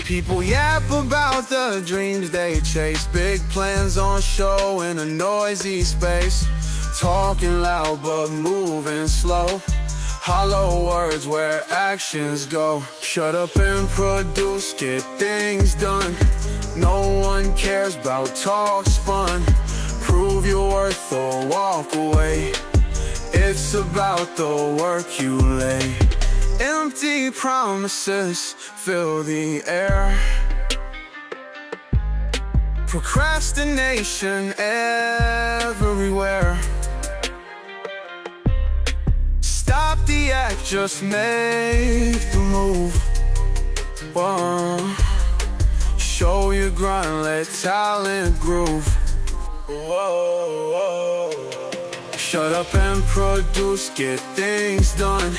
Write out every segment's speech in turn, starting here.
People yap about the dreams they chase, big plans on show in a noisy space, talking loud but moving slow, hollow words where actions go. Shut up and produce, get things done. No one cares about talk spun. Prove your worth or walk away. It's about the work you lay. Empty promises fill the air. Procrastination everywhere. Stop the act, just make the move. Whoa. Show your grind, let talent groove. Whoa. Shut up and produce, get things done.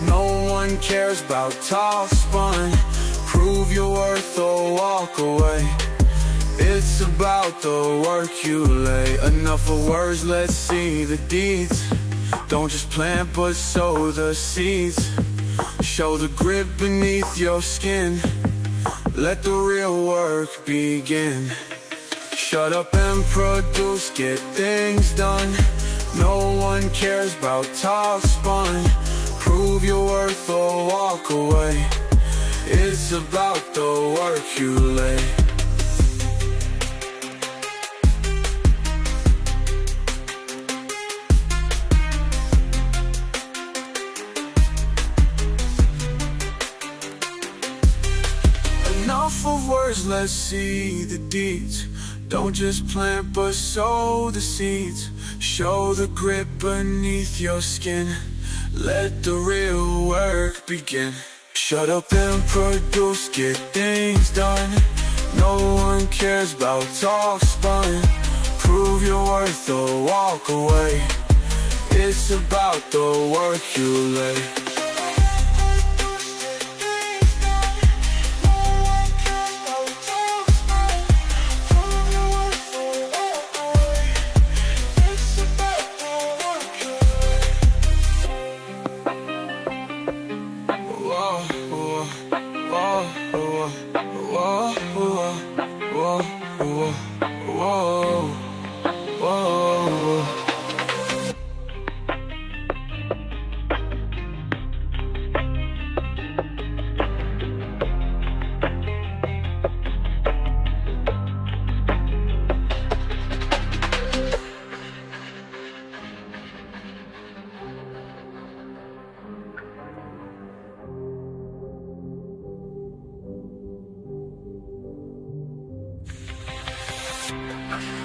No one cares about talk spun. Prove your worth or walk away. It's about the work you lay. Enough of words, let's see the deeds. Don't just plant but sow the seeds. Show the grit beneath your skin. Let the real work begin. Shut up and produce, get things done. No one cares about talk spun. Prove your worth or walk away. It's about the work you lay. Enough of words, let's see the deeds. Don't just plant but sow the seeds. Show the grit beneath your skin. Let the real work begin. Shut up and produce, get things done. No one cares about talk spun. Prove your worth or walk away. It's about the work you lay.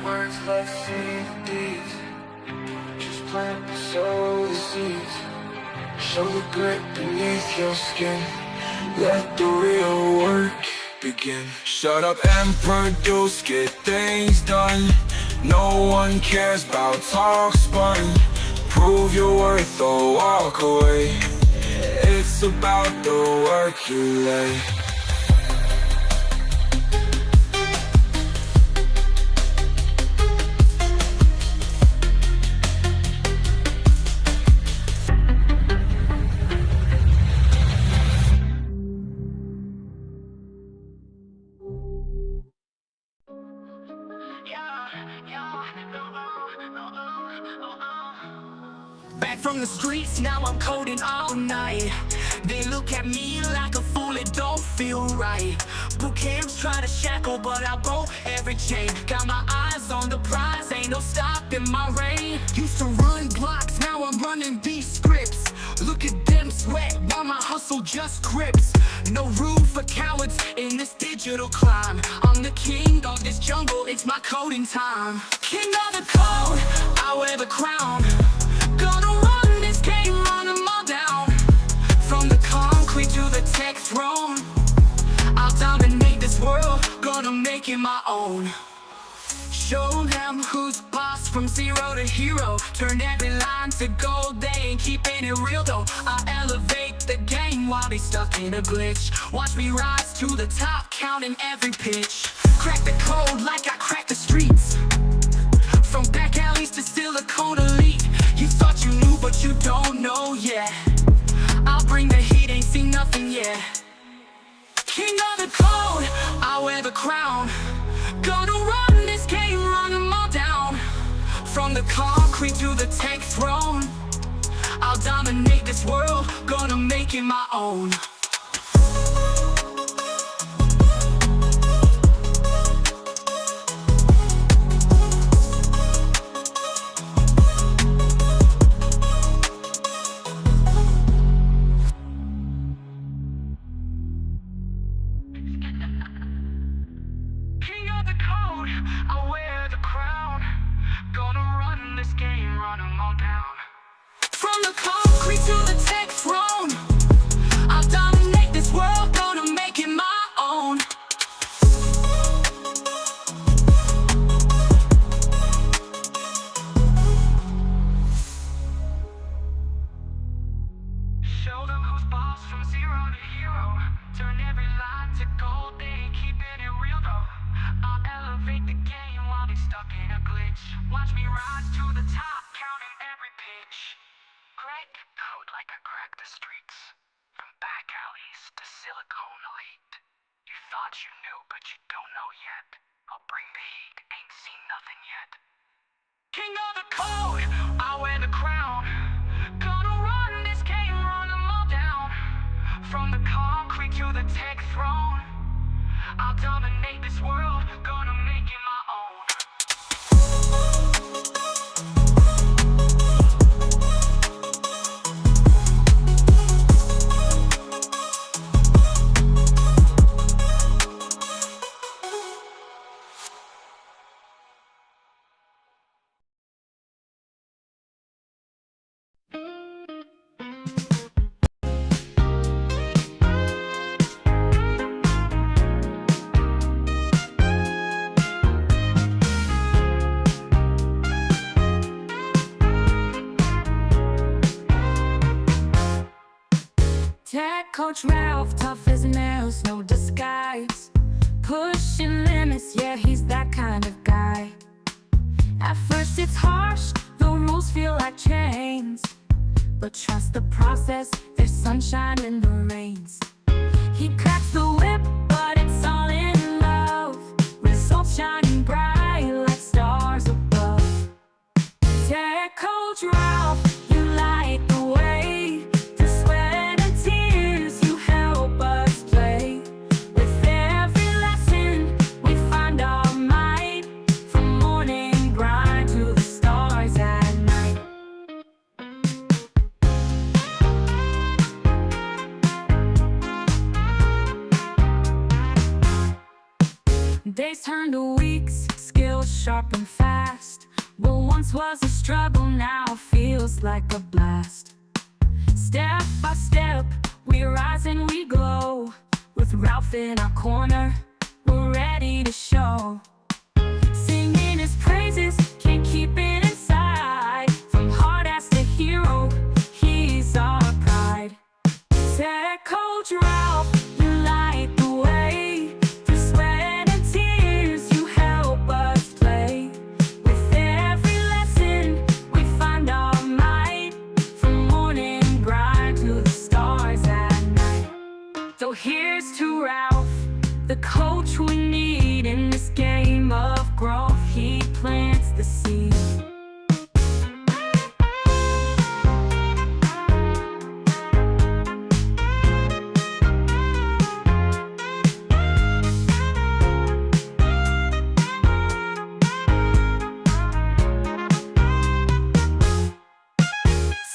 Words, let's see the deeds. Just plant and sow the seeds. Show the grit beneath your skin. Let the real work begin. Shut up and produce, get things done. No one cares about talk spun. Prove your worth or walk away. It's about the work you lay. Back from the streets, now I'm coding all night. They look at me like a fool, it don't feel right. Boot camps try to shackle, but I broke every chain. Got my eyes on the prize, ain't no stopping my reign. Used to run blocks, now I'm running these scripts. Look at them sweat, while my hustle just grips. No room for cowards in this digital climb. I'm the king of this jungle, it's my coding time. King of the code, I wear the crown. Gonna run this game, run them all down. From the concrete to the tech throne, I'll dominate this world, gonna make it my own. Show them who's boss from zero to hero. Turn every line to gold, they ain't keeping it real though. I elevate the game while they stuck in a glitch. Watch me rise to the top, counting every pitch. Crack the code like I cracked the streets. From back alleys to Silicon Elite. You thought you knew, but you don't know yet. I'll bring the heat, ain't seen nothing yet. King of the code, I wear the crown. Gonna run this game, run them all down. From the concrete to the tech throne, I'll dominate this world, gonna make it my own. King of the code, I wear the crown. Gonna run this game, run them all down. From the concrete to the tech throne, I'll dominate this world, gonna make it my own. Show them who's boss from zero to hero. Turn every line to gold, they ain't keeping it real though. I'll elevate the game while they stuck in a glitch. Watch me rise to the top, counting every pitch. Crack code like I cracked the streets. From back alleys to Silicon Elite. You thought you knew, but you don't know yet. I'll bring the heat, ain't seen nothing yet. King of the code, I wear the crown. Gonna run this game, run them all down. From the concrete to the tech throne, I'll dominate this world, gonna make it my own. Tech coach Ralph, tough as nails, no disguise. Pushing limits, yeah, he's that kind of guy. At first it's harsh, the rules feel like chains. But trust the process, there's sunshine in the rains. He cracks the whip, but it's all in love. Results shining bright like stars above. Tech coach Ralph, you light the way. Through sweat and tears, you help us play. With every lesson, we find our might. From morning grind to the stars at night. Days turn to weeks, skills sharp and fast. What once was a struggle now feels like a blast. Step by step, we rise and we glow. With Ralph in our corner, we're ready to show. Singing his praises, can't keep it inside. From hard ass to hero, he's our pride. Tech coach Ralph, you light the way. Through sweat and tears, you help us play. With every lesson, we find our might. From morning grind to the stars at night. So here's to Ralph, the coach we need in this game of growth. He plants the seed.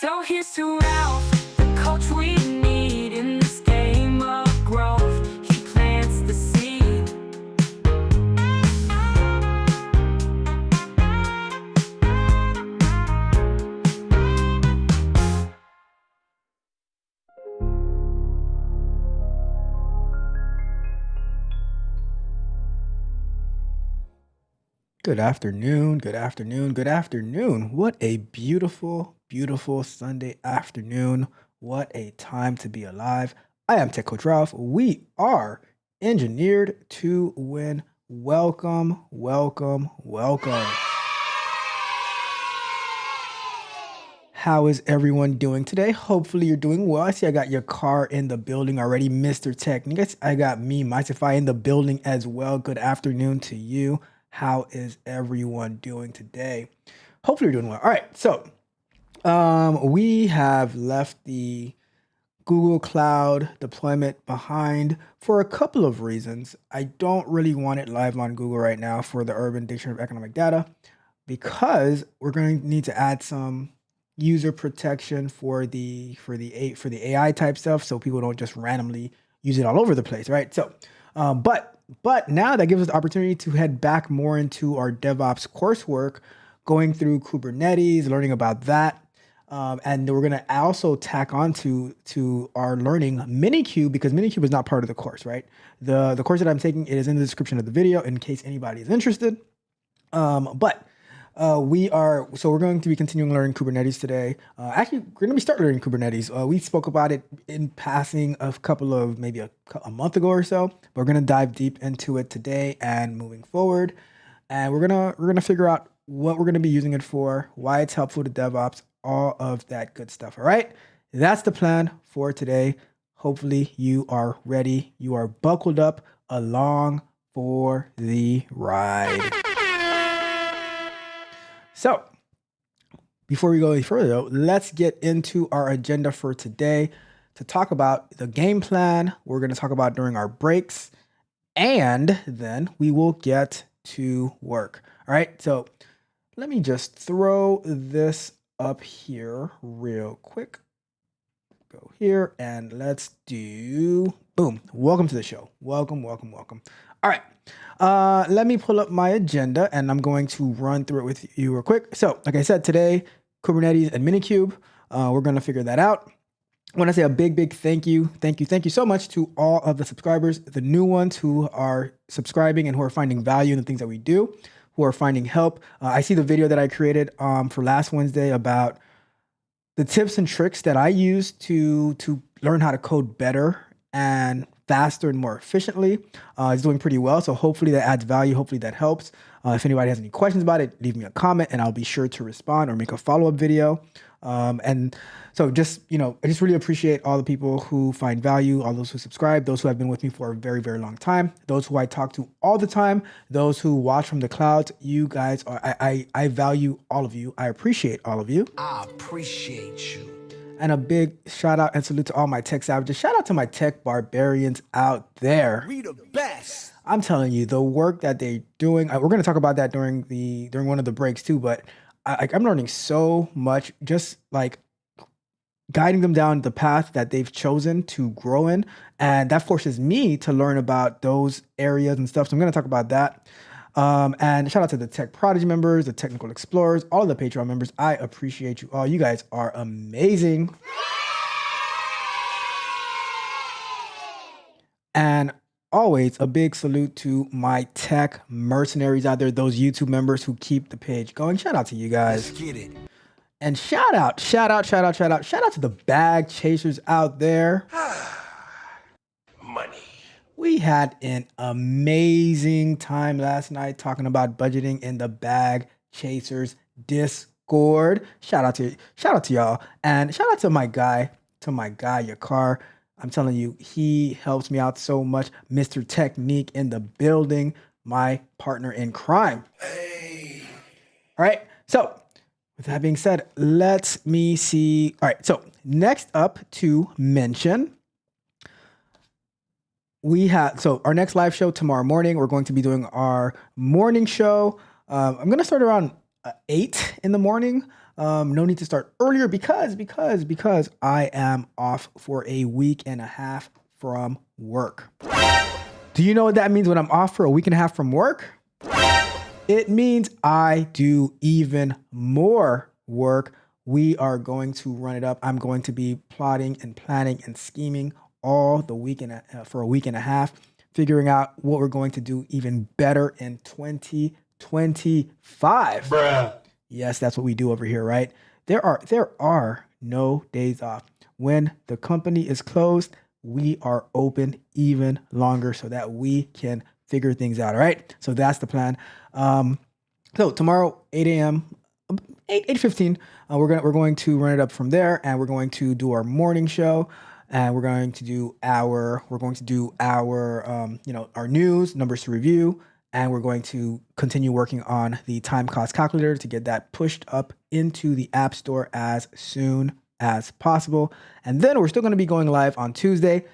So here's to Ralph, the coach we need in this game of growth. He plants the seed. Good afternoon, good afternoon, good afternoon. What a beautiful, beautiful Sunday afternoon. What a time to be alive. I am Tech Coach Ralph. We are engineered to win welcome, welcome, welcome. How is everyone doing today? Hopefully you're doing well. I see I got your car in the building already, Mr. Technique. I got me, Mysify, in the building as well. Good afternoon to you. How is everyone doing today? Hopefully you're doing well. All right, so we have left the Google Cloud deployment behind for a couple of reasons. I don't really want it live on Google right now for the Urban Dictionary of Economic Data because we're going to need to add some user protection for the AI type stuff, so people don't just randomly use it all over the place, right? So, but now that gives us the opportunity to head back more into our DevOps coursework, going through Kubernetes, learning about that. And we're going to also tack on to our learning minikube, because minikube is not part of the course, right? The course that I'm taking, it is in the description of the video in case anybody is interested. We're going to be continuing learning Kubernetes today. Actually, we're going to start learning Kubernetes. We spoke about it in passing maybe a month ago or so, but we're going to dive deep into it today and moving forward. And we're going to figure out what we're going to be using it for, why it's helpful to DevOps, all of that good stuff. All right. That's the plan for today. Hopefully you are ready. You are buckled up along for the ride. So before we go any further though, let's get into our agenda for today to talk about the game plan we're going to talk about during our breaks, and then we will get to work. All right. So let me just throw this up here real quick. Go here and let's do, boom. Welcome to the show. Welcome, welcome, welcome. All right. Let me pull up my agenda and I'm going to run through it with you real quick. So like I said, today, Kubernetes and minikube, we're going to figure that out. I want to say a big thank you so much to all of the subscribers, the new ones who are subscribing and who are finding value in the things that we do, who are finding help. I see the video that I created for last Wednesday about the tips and tricks that I use to learn how to code better and faster and more efficiently. It's doing pretty well, so hopefully that adds value. Hopefully that helps. If anybody has any questions about it, leave me a comment and I'll be sure to respond or make a follow-up video. And so I just really appreciate all the people who find value, all those who subscribe, those who have been with me for a very, very long time, those who I talk to all the time, those who watch from the clouds. You guys are, I value all of you. I appreciate all of you. I appreciate you. And a big shout out and salute to all my tech savages. Shout out to my tech barbarians out there. We the best. I'm telling you, the work that they're doing, we're going to talk about that during one of the breaks too, but I'm learning so much, just like guiding them down the path that they've chosen to grow in. And that forces me to learn about those areas and stuff. So I'm going to talk about that. And shout out to the Tech Prodigy members, the Technical Explorers, all of the Patreon members. I appreciate you all. You guys are amazing. And always a big salute to my tech mercenaries out there, those YouTube members who keep the page going. Shout out to you guys. Let's get it. And shout out to the bag chasers out there. Money. We had an amazing time last night talking about budgeting in the Bag Chasers Discord. Shout out to y'all. And shout out to my guy, Yakar. I'm telling you, he helps me out so much. Mr. Technique in the building, my partner in crime. Hey. All right. So with that being said, let me see. All right. So next up to mention, our next live show tomorrow morning. We're going to be doing our morning show. I'm going to start around 8 in the morning. No need to start earlier because I am off for a week and a half from work. Do you know what that means when I'm off for a week and a half from work? It means I do even more work. We are going to run it up. I'm going to be plotting and planning and scheming all the for a week and a half, figuring out what we're going to do even better in 2025. Bruh. Yes, that's what we do over here, right? There are no days off. When the company is closed, we are open even longer so that we can figure things out. All right. So that's the plan. So tomorrow, 8 a.m., 8:15, we're going to run it up from there, and we're going to do our morning show, and we're going to do our our news, numbers to review, and we're going to continue working on the time cost calculator to get that pushed up into the App Store as soon as possible. And then we're still going to be going live on Tuesday,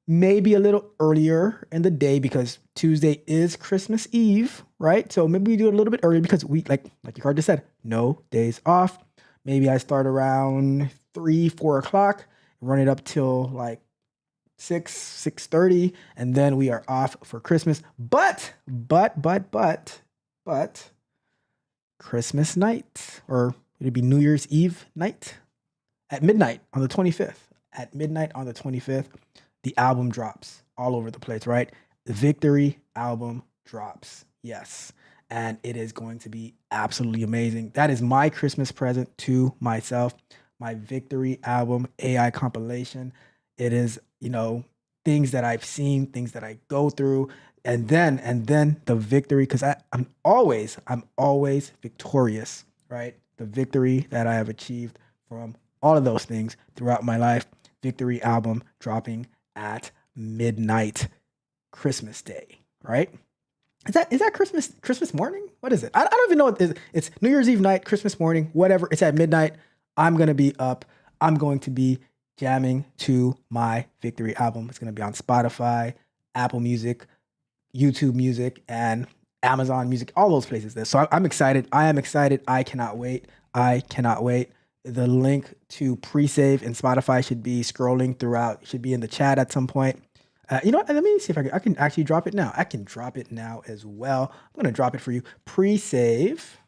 maybe a little earlier in the day, because Tuesday is Christmas Eve, right? So maybe we do it a little bit earlier because we, like Ricardo just said, no days off. Maybe I start around 3-4 o'clock, run it up till like 6:30, and then we are off for Christmas. But Christmas night, or it'd be New Year's Eve night at midnight on the 25th. At midnight on the 25th, the album drops all over the place, right? The Victory album drops. Yes. And it is going to be absolutely amazing. That is my Christmas present to myself. My Victory album AI compilation. It is, things that I've seen, things that I go through, and then the victory, because I'm always victorious, right? The victory that I have achieved from all of those things throughout my life. Victory album dropping at midnight Christmas Day, right? Is that Christmas morning? What is it? I don't even know what it is. It's New Year's Eve night, Christmas morning, whatever. It's at midnight. I'm going to be up. I'm going to be jamming to my Victory album. It's going to be on Spotify, Apple Music, YouTube Music, and Amazon Music, all those places there. So I'm excited. I am excited. I cannot wait. The link to pre-save in Spotify should be scrolling throughout, should be in the chat at some point. You know what? Let me see if I can actually drop it now. I can drop it now as well. I'm going to drop it for you. Pre-save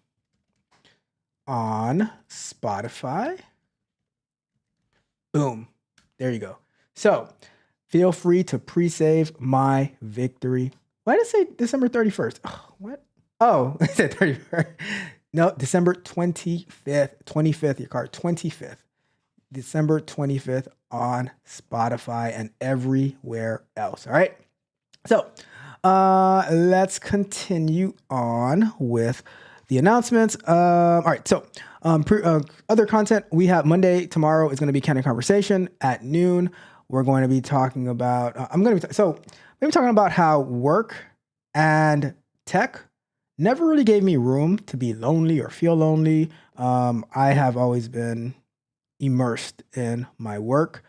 on Spotify. Boom. There you go. So feel free to pre-save my Victory. Why did it say December 31st? Oh, what? Oh, it said 31st. No, December 25th, your card, 25th. December 25th on Spotify and everywhere else. All right. So let's continue on with the announcements. All right. So other content we have Monday, tomorrow is going to be Candid Conversation at noon. We're going to be talking about, we're talking about how work and tech never really gave me room to be lonely or feel lonely. I have always been immersed in my work,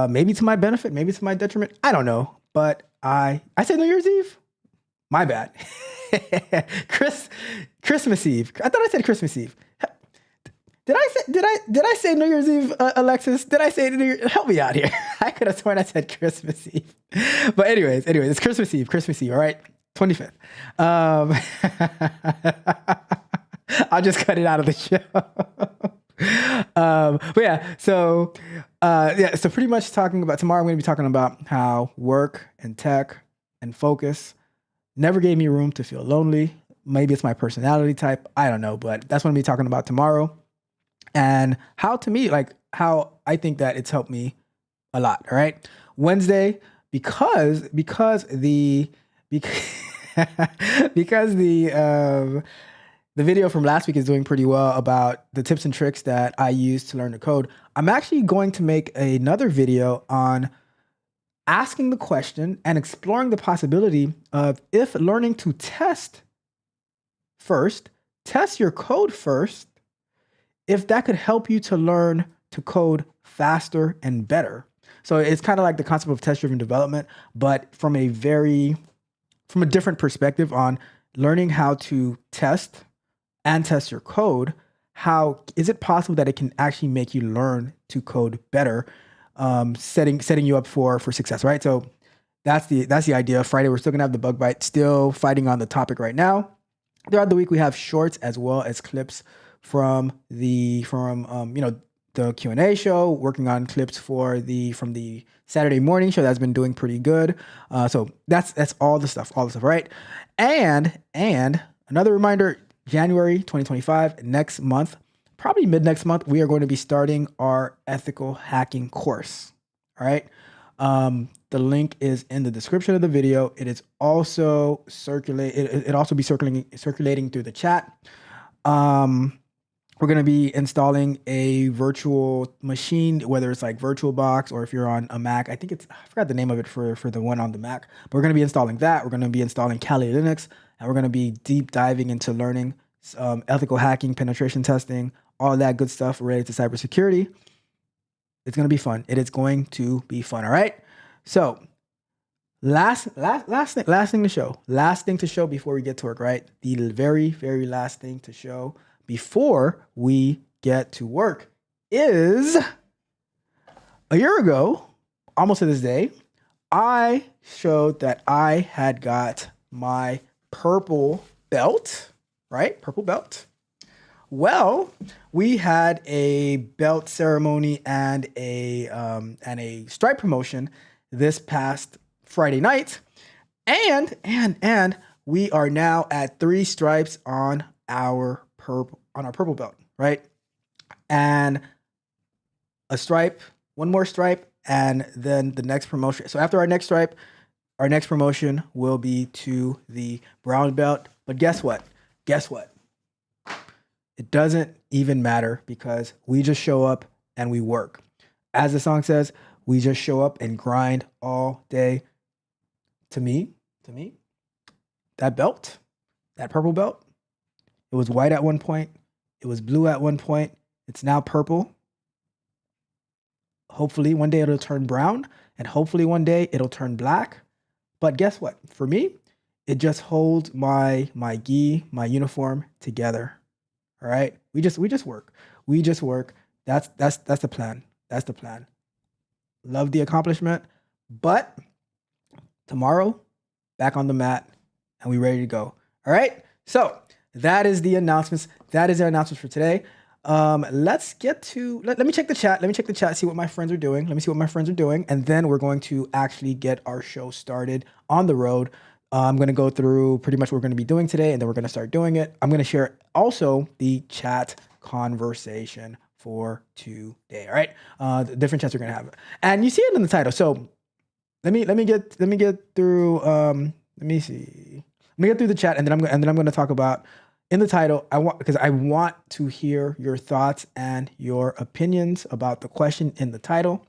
maybe to my benefit, maybe to my detriment. I don't know, but I said New Year's Eve. My bad. Christmas Eve. I thought I said Christmas Eve. Did I say New Year's Eve, Alexis? Did I say New Year's? Help me out here. I could have sworn I said Christmas Eve. But anyways, it's Christmas Eve, all right? 25th. I'll just cut it out of the show. So pretty much tomorrow I'm going to be talking about how work and tech and focus never gave me room to feel lonely. Maybe it's my personality type. I don't know, but that's what I'm going to be talking about tomorrow. And how I think that it's helped me a lot. All right. Wednesday, because the video from last week is doing pretty well about the tips and tricks that I use to learn to code. I'm actually going to make another video on asking the question and exploring the possibility of, if learning to test your code first, if that could help you to learn to code faster and better. So it's kind of like the concept of test-driven development, but from a different perspective on learning how to test your code. How is it possible that it can actually make you learn to code better, setting you up for success, right? So that's the idea. Friday, we're still gonna have the bug bite, still fighting on the topic right now. Throughout the week, we have shorts as well as clips from the Q&A show, working on clips from the Saturday morning show that's been doing pretty good. So that's all the stuff, right? And another reminder, January 2025, next month, probably mid next month, we are going to be starting our ethical hacking course. All right. The link is in the description of the video. It is also it also be circulating through the chat. We're going to be installing a virtual machine, whether it's like VirtualBox or if you're on a Mac. I forgot the name of it for the one on the Mac. But we're going to be installing that. We're going to be installing Kali Linux, and we're going to be deep diving into learning ethical hacking, penetration testing, all of that good stuff related to cybersecurity. It's going to be fun. It is going to be fun. All right. So last thing to show. Last thing to show before we get to work, right? The very, very last thing to show before we get to work is a year ago, almost to this day, I showed that I had got my purple belt, right? Purple belt. Well, we had a belt ceremony and a stripe promotion this past Friday night, and we are now at 3 stripes on our purple belt, right? And a stripe, one more stripe, and then the next promotion. So after our next stripe, our next promotion will be to the brown belt. But guess what? Guess what? It doesn't even matter because we just show up and we work. As the song says, we just show up and grind all day. To me, that belt, that purple belt, it was white at one point. It was blue at one point. It's now purple. Hopefully one day it'll turn brown, and hopefully one day it'll turn black. But guess what? For me, it just holds my gi, my uniform together. All right. We just work. We just work. That's the plan. That's the plan. Love the accomplishment, but tomorrow, back on the mat, and we ready to go. All right. So that is the announcements. That is our announcements for today. Let's get to, let me check the chat. Let me check the chat, see what my friends are doing. Let me see what my friends are doing. And then we're going to actually get our show started on the road. I'm going to go through pretty much what we're going to be doing today, and then we're going to start doing it. I'm going to share also the chat conversation for today. All right. The different chats we're going to have. And you see it in the title. So let me get through, let me get through the chat, and then I'm going to talk about in the title. I want to hear your thoughts and your opinions about the question in the title,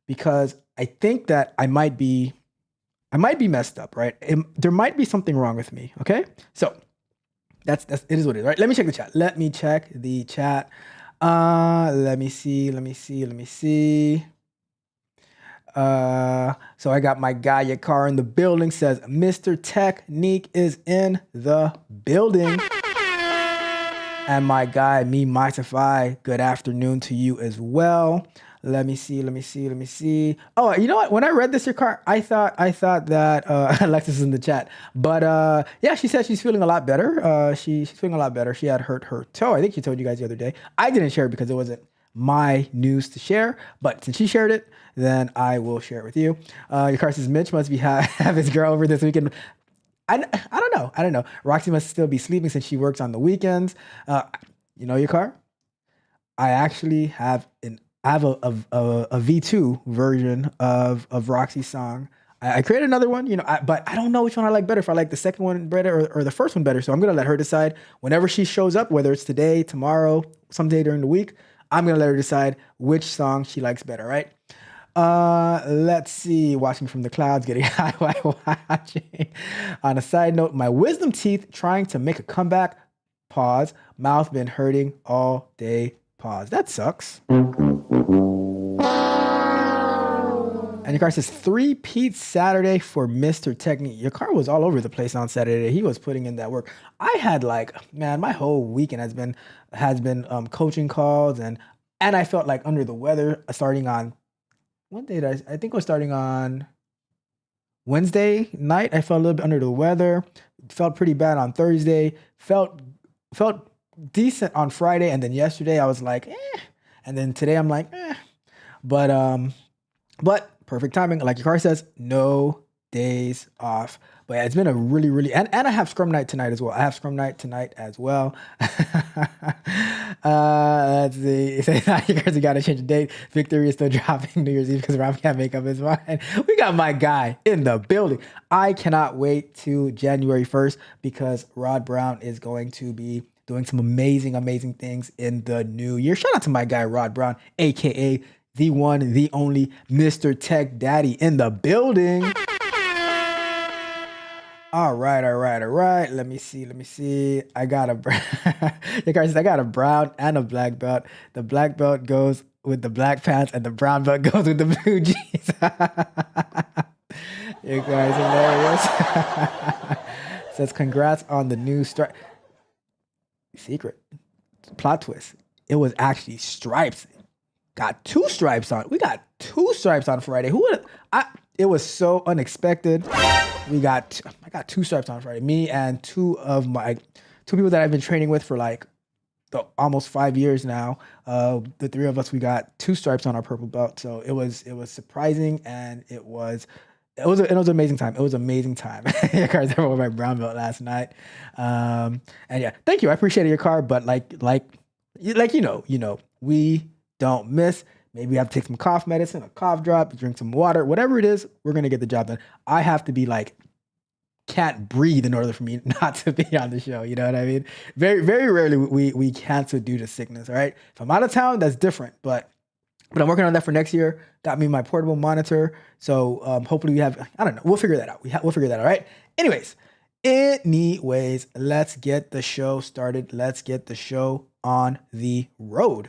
because I think that I might be messed up, right? There might be something wrong with me. Okay. So it is what it is, right? Let me check the chat. Let me check the chat. Let me see. So I got my guy Yakar in the building, says Mr. Technique is in the building. And my guy, me Mystify, good afternoon to you as well. Let me see. Oh, you know what? When I read this, Yakar, I thought that Alexis is in the chat. But yeah, she said she's feeling a lot better. She's feeling a lot better. She had hurt her toe. I think she told you guys the other day. I didn't share it because it wasn't my news to share, but since she shared it, then I will share it with you. Yakar says Mitch must be have his girl over this weekend. I don't know. Roxy must still be sleeping since she works on the weekends. You know, Yakar, I actually have a V2 version of Roxy's song. I created another one, you know, but I don't know which one I like better. If I like the second one better or the first one better. So I'm going to let her decide whenever she shows up, whether it's today, tomorrow, someday during the week. I'm going to let her decide which song she likes better, right? Let's see. Watching from the clouds, getting high while watching. On a side note, my wisdom teeth trying to make a comeback. Pause. Mouth been hurting all day. Pause. That sucks. And Yakar says 3-peat Saturday for Mr. Technique. Yakar was all over the place on Saturday. He was putting in that work. I had my whole weekend has been coaching calls and I felt like under the weather starting on what day did I think it was starting on Wednesday night. I felt a little bit under the weather. Felt pretty bad on Thursday. Felt decent on Friday, and then yesterday I was like, and then today I'm like, but perfect timing. Like Yakar says, no days off. But yeah, it's been a really, and I have Scrum Night tonight as well. I have Scrum Night tonight as well. Let's see. Say that you guys got to change the date. Victory is still dropping New Year's Eve because Rob can't make up his mind. We got my guy in the building. I cannot wait to January 1st because Rod Brown is going to be doing some amazing things in the new year. Shout out to my guy, Rod Brown, AKA the one, the only Mr. Tech Daddy in the building. All right. Let me see. I got a, you guys, I got a brown and a black belt. The black belt goes with the black pants and the brown belt goes with the blue jeans. You guys hilarious. Says congrats on the new stripe. Secret. Plot twist. It was actually stripes. Got 2 stripes on. We got 2 stripes on Friday. Who would it was so unexpected. I got 2 stripes on Friday. Me and 2 people that I've been training with for like almost 5 years now. The 3 of us, we got 2 stripes on our purple belt. So it was surprising, and it was an amazing time. It was an amazing time. You guys were with my brown belt last night. And yeah, thank you. I appreciated your card, but like we don't miss. Maybe we have to take some cough medicine, a cough drop, drink some water, whatever it is, we're going to get the job done. I have to be like, can't breathe in order for me not to be on the show. You know what I mean? Very, very rarely we cancel due to sickness. All right. If I'm out of town, that's different, but I'm working on that for next year. Got me my portable monitor. So hopefully we have, I don't know. We'll figure that out. We'll figure that out. All right. Anyways, let's get the show started. Let's get the show on the road.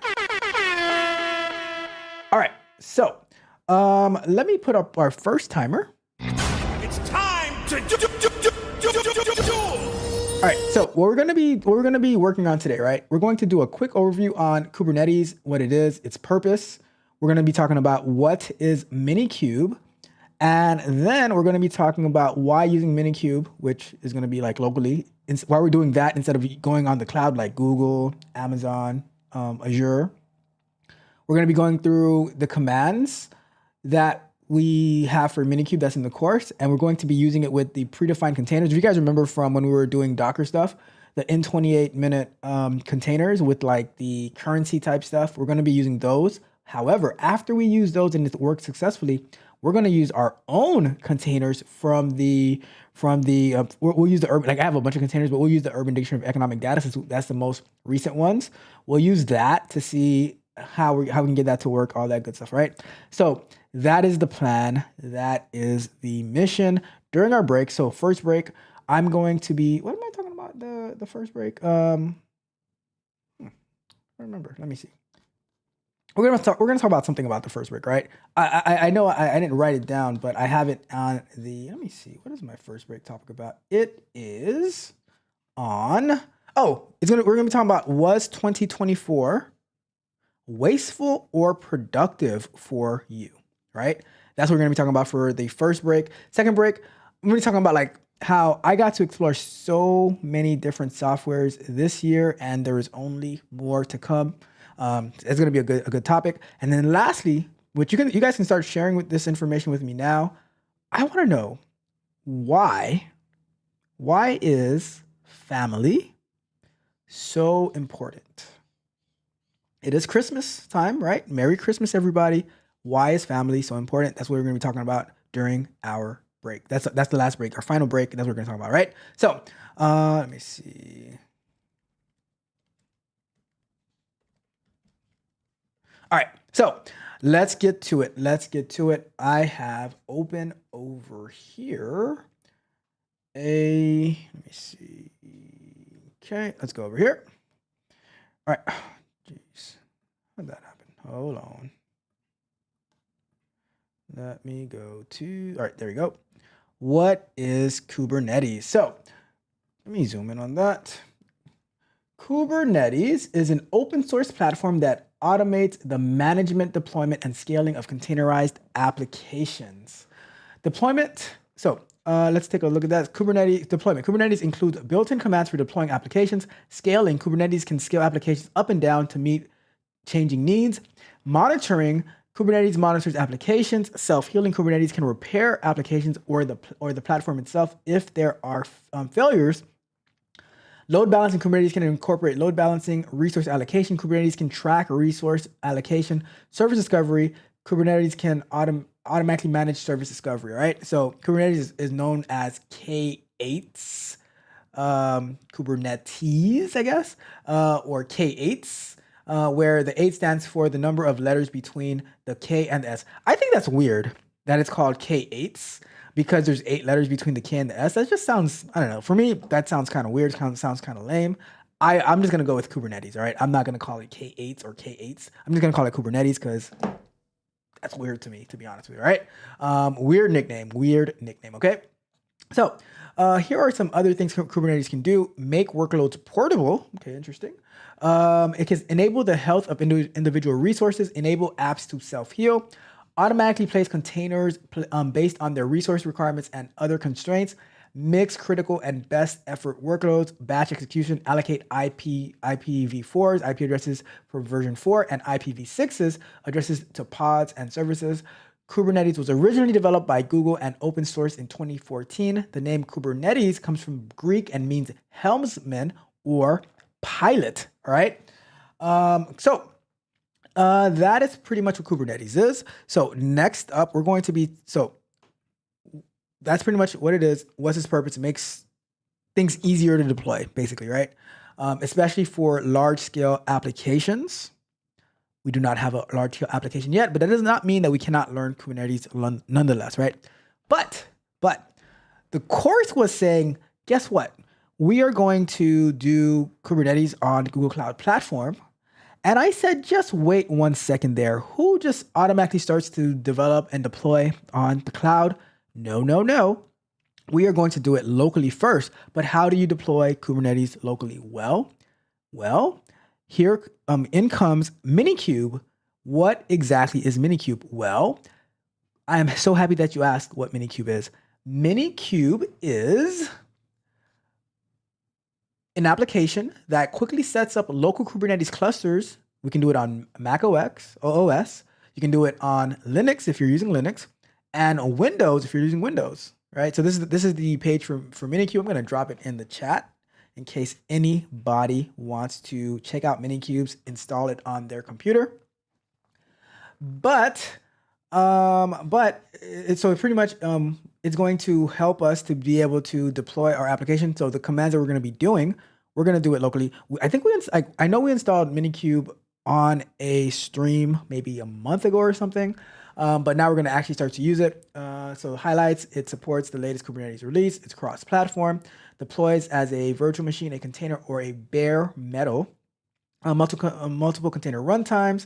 All right, so let me put up our first timer. It's time to do. All right, so what we're gonna be working on today, right? We're going to do a quick overview on Kubernetes, what it is, its purpose. We're gonna be talking about what is minikube, and then we're gonna be talking about why using minikube, which is gonna be like locally, why we're doing that instead of going on the cloud like Google, Amazon, Azure. We're going to be going through the commands that we have for minikube that's in the course, and we're going to be using it with the predefined containers. If you guys remember from when we were doing Docker stuff, the in 28-minute containers with like the currency type stuff, we're going to be using those. However, after we use those and it works successfully, we're going to use our own containers we'll use the urban, like I have a bunch of containers, but we'll use the Urban Dictionary of Economic Data since that's the most recent ones. We'll use that to see how we can get that to work, all that good stuff, right? So that is the plan. That is the mission during our break. So first break, I'm going to be, what am I talking about? The first break? I remember. Let me see. We're gonna talk about something about the first break, right? I know I didn't write it down, but I have it on the. Let me see. What is my first break topic about? It is on. Oh, we're gonna be talking about, was 2024 wasteful or productive for you, right? That's what we're going to be talking about for the first break. Second break, I'm going to be talking about like how I got to explore so many different softwares this year, and there is only more to come. It's going to be a good topic. And then lastly, which you guys can start sharing with this information with me now. I want to know why is family so important? It is Christmas time, right? Merry Christmas, everybody. Why is family so important? That's what we're going to be talking about during our break. That's the last break, our final break. And that's what we're going to talk about, right? So let me see. All right. So let's get to it. I have open over here let me see. Okay, let's go over here. All right. Jeez, how'd that happen? Hold on. Let me go to, all right, there we go. What is Kubernetes? So let me zoom in on that. Kubernetes is an open source platform that automates the management, deployment, and scaling of containerized applications. Deployment, so let's take a look at that. Kubernetes deployment. Kubernetes includes built-in commands for deploying applications. Scaling, Kubernetes can scale applications up and down to meet changing needs. Monitoring, Kubernetes monitors applications. Self-healing Kubernetes can repair applications or the platform itself if there are failures. Load balancing Kubernetes can incorporate load balancing, resource allocation. Kubernetes can track resource allocation, service discovery. Kubernetes can automatically manage service discovery, right? So Kubernetes is known as K8s, Kubernetes, I guess, or K8s, where the 8 stands for the number of letters between the K and the S. I think that's weird that it's called K8s because there's 8 letters between the K and the S. That just sounds, I don't know. For me, that sounds kind of weird. Sounds kind of lame. I'm just going to go with Kubernetes, all right? I'm not going to call it K8s or K8s. I'm just going to call it Kubernetes because that's weird to me, to be honest with you, all right? Weird nickname, okay? So here are some other things Kubernetes can do. Make workloads portable. Okay, interesting. It can enable the health of individual resources, enable apps to self-heal, automatically place containers based on their resource requirements and other constraints, mix critical and best effort workloads, batch execution, allocate IPv4s, IP addresses for version 4, and IPv6s, addresses to pods and services. Kubernetes was originally developed by Google and open source in 2014. The name Kubernetes comes from Greek and means helmsman or pilot, all right? That is pretty much what Kubernetes is. So next up, we're going to be, that's pretty much what it is. What's its purpose? It makes things easier to deploy, basically, right? Especially for large-scale applications. We do not have a large-scale application yet, but that does not mean that we cannot learn Kubernetes nonetheless, right? But the course was saying, guess what? We are going to do Kubernetes on Google Cloud Platform. And I said, just wait 1 second there. Who just automatically starts to develop and deploy on the cloud? No. We are going to do it locally first. But how do you deploy Kubernetes locally? Well, here in comes minikube. What exactly is minikube? Well, I am so happy that you asked what minikube is. Minikube is an application that quickly sets up local Kubernetes clusters. We can do it on Mac OS. You can do it on Linux if you're using Linux, and Windows if you're using Windows, right? So this is the page for minikube. I'm going to drop it in the chat in case anybody wants to check out minikubes, install it on their computer. So pretty much it's going to help us to be able to deploy our application. So the commands that we're going to be doing, we're going to do it locally. I know we installed minikube on a stream maybe a month ago or something, but now we're going to actually start to use it. So highlights, it supports the latest Kubernetes release. It's cross-platform, deploys as a virtual machine, a container, or a bare metal, multiple container runtimes.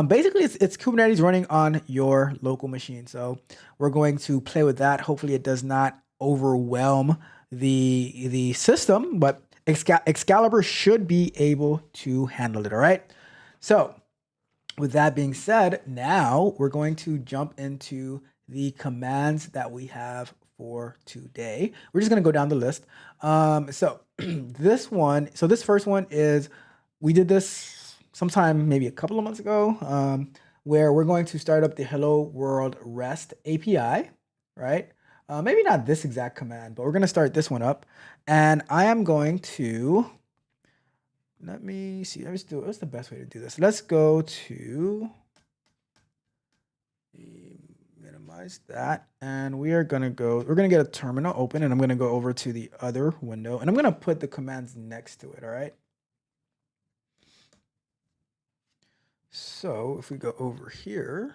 Basically, it's Kubernetes running on your local machine. So we're going to play with that. Hopefully, it does not overwhelm the system, but Excalibur should be able to handle it. All right. So with that being said, now we're going to jump into the commands that we have for today. We're just going to go down the list. So this first one is, we did this sometime maybe a couple of months ago, where we're going to start up the Hello World REST API, right? Maybe not this exact command, but we're going to start this one up. And I am going to, let me see, what's the best way to do this? Let's go to, minimize that. And we're going to get a terminal open, and I'm going to go over to the other window, and I'm going to put the commands next to it, all right? So if we go over here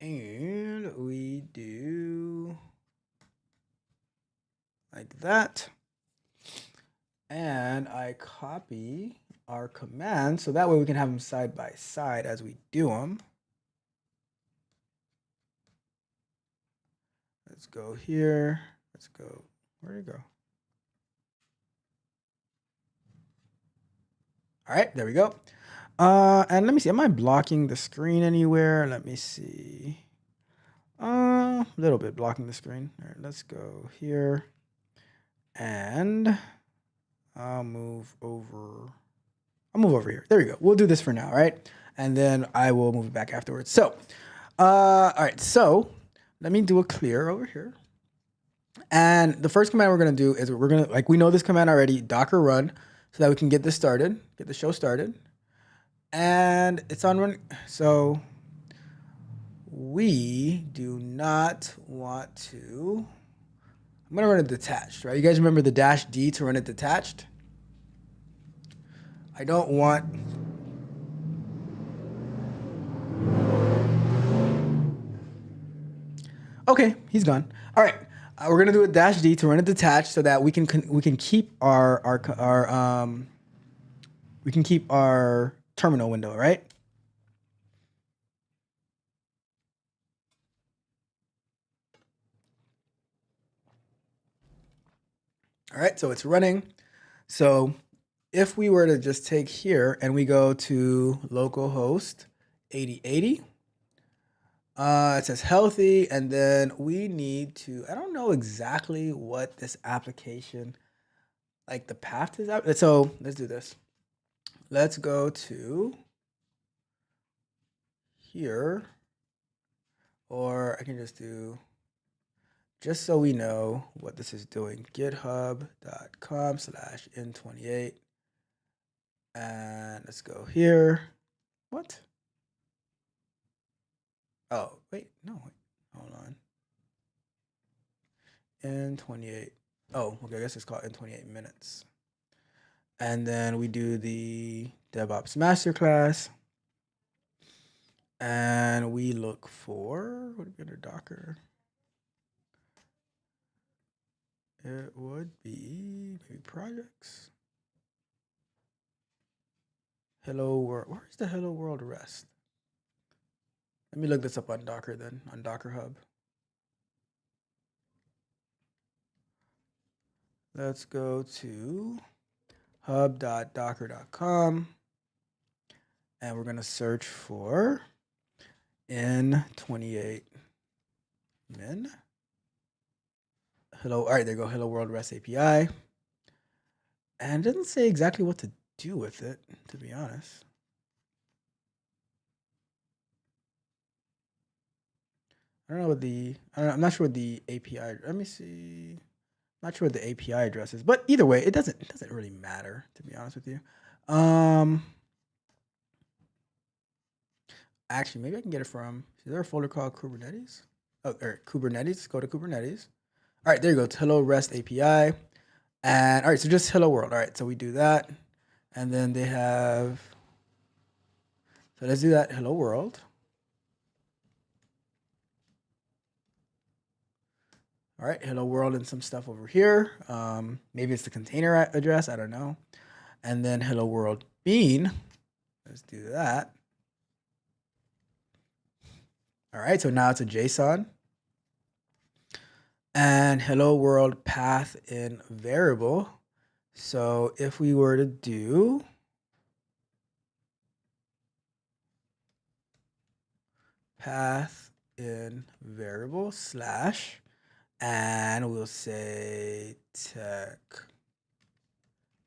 and we do like that, and I copy our commands so that way we can have them side by side as we do them. Let's go here. Let's go. Where'd it go? All right, there we go. And let me see, am I blocking the screen anywhere? Let me see. A little bit blocking the screen. All right, let's go here. And I'll move over. I'll move over here. There we go. We'll do this for now, right? And then I will move it back afterwards. So, all right. So let me do a clear over here. And the first command we're going to do is we're going to, like, we know this command already, docker run, so that we can get this started, get the show started. And it's on run. So we do not want to, I'm going to run it detached, right? You guys remember the -D to run it detached? I don't want, okay, he's gone. All right, we're gonna do a -D to run it detached so that we can keep our terminal window, right? All right, so it's running. So if we were to just take here and we go to localhost 8080, it says healthy, and then we need to, I don't know exactly what this application, like the path is out. So let's do this. Let's go to here, or I can just do, just so we know what this is doing, github.com/n28. And let's go here. What? Oh, wait, no, wait, hold on. N28. Oh, okay, I guess it's called N28 minutes. And then we do the DevOps masterclass. And we look for, what would be under Docker? It would be maybe projects. Hello world. Where's the hello world rest? Let me look this up on Docker then, on Docker Hub. Let's go to hub.docker.com and we're going to search for N28 min. Hello. All right, there you go. Hello world REST API. And it doesn't say exactly what to do with it, to be honest. I don't know what I'm not sure what the API, let me see. I'm not sure what the API address is, but either way, it doesn't really matter, to be honest with you. Actually, maybe I can get it from, is there a folder called Kubernetes? Oh, or Kubernetes, go to Kubernetes. All right, there you go, hello REST API. And all right, so just hello world. All right, so we do that. And then they have, so let's do that hello world. All right, hello world and some stuff over here. Maybe it's the container address, I don't know. And then hello world bean, let's do that. All right, so now it's a JSON. And hello world path in variable. So if we were to do path in variable slash, and we'll say tech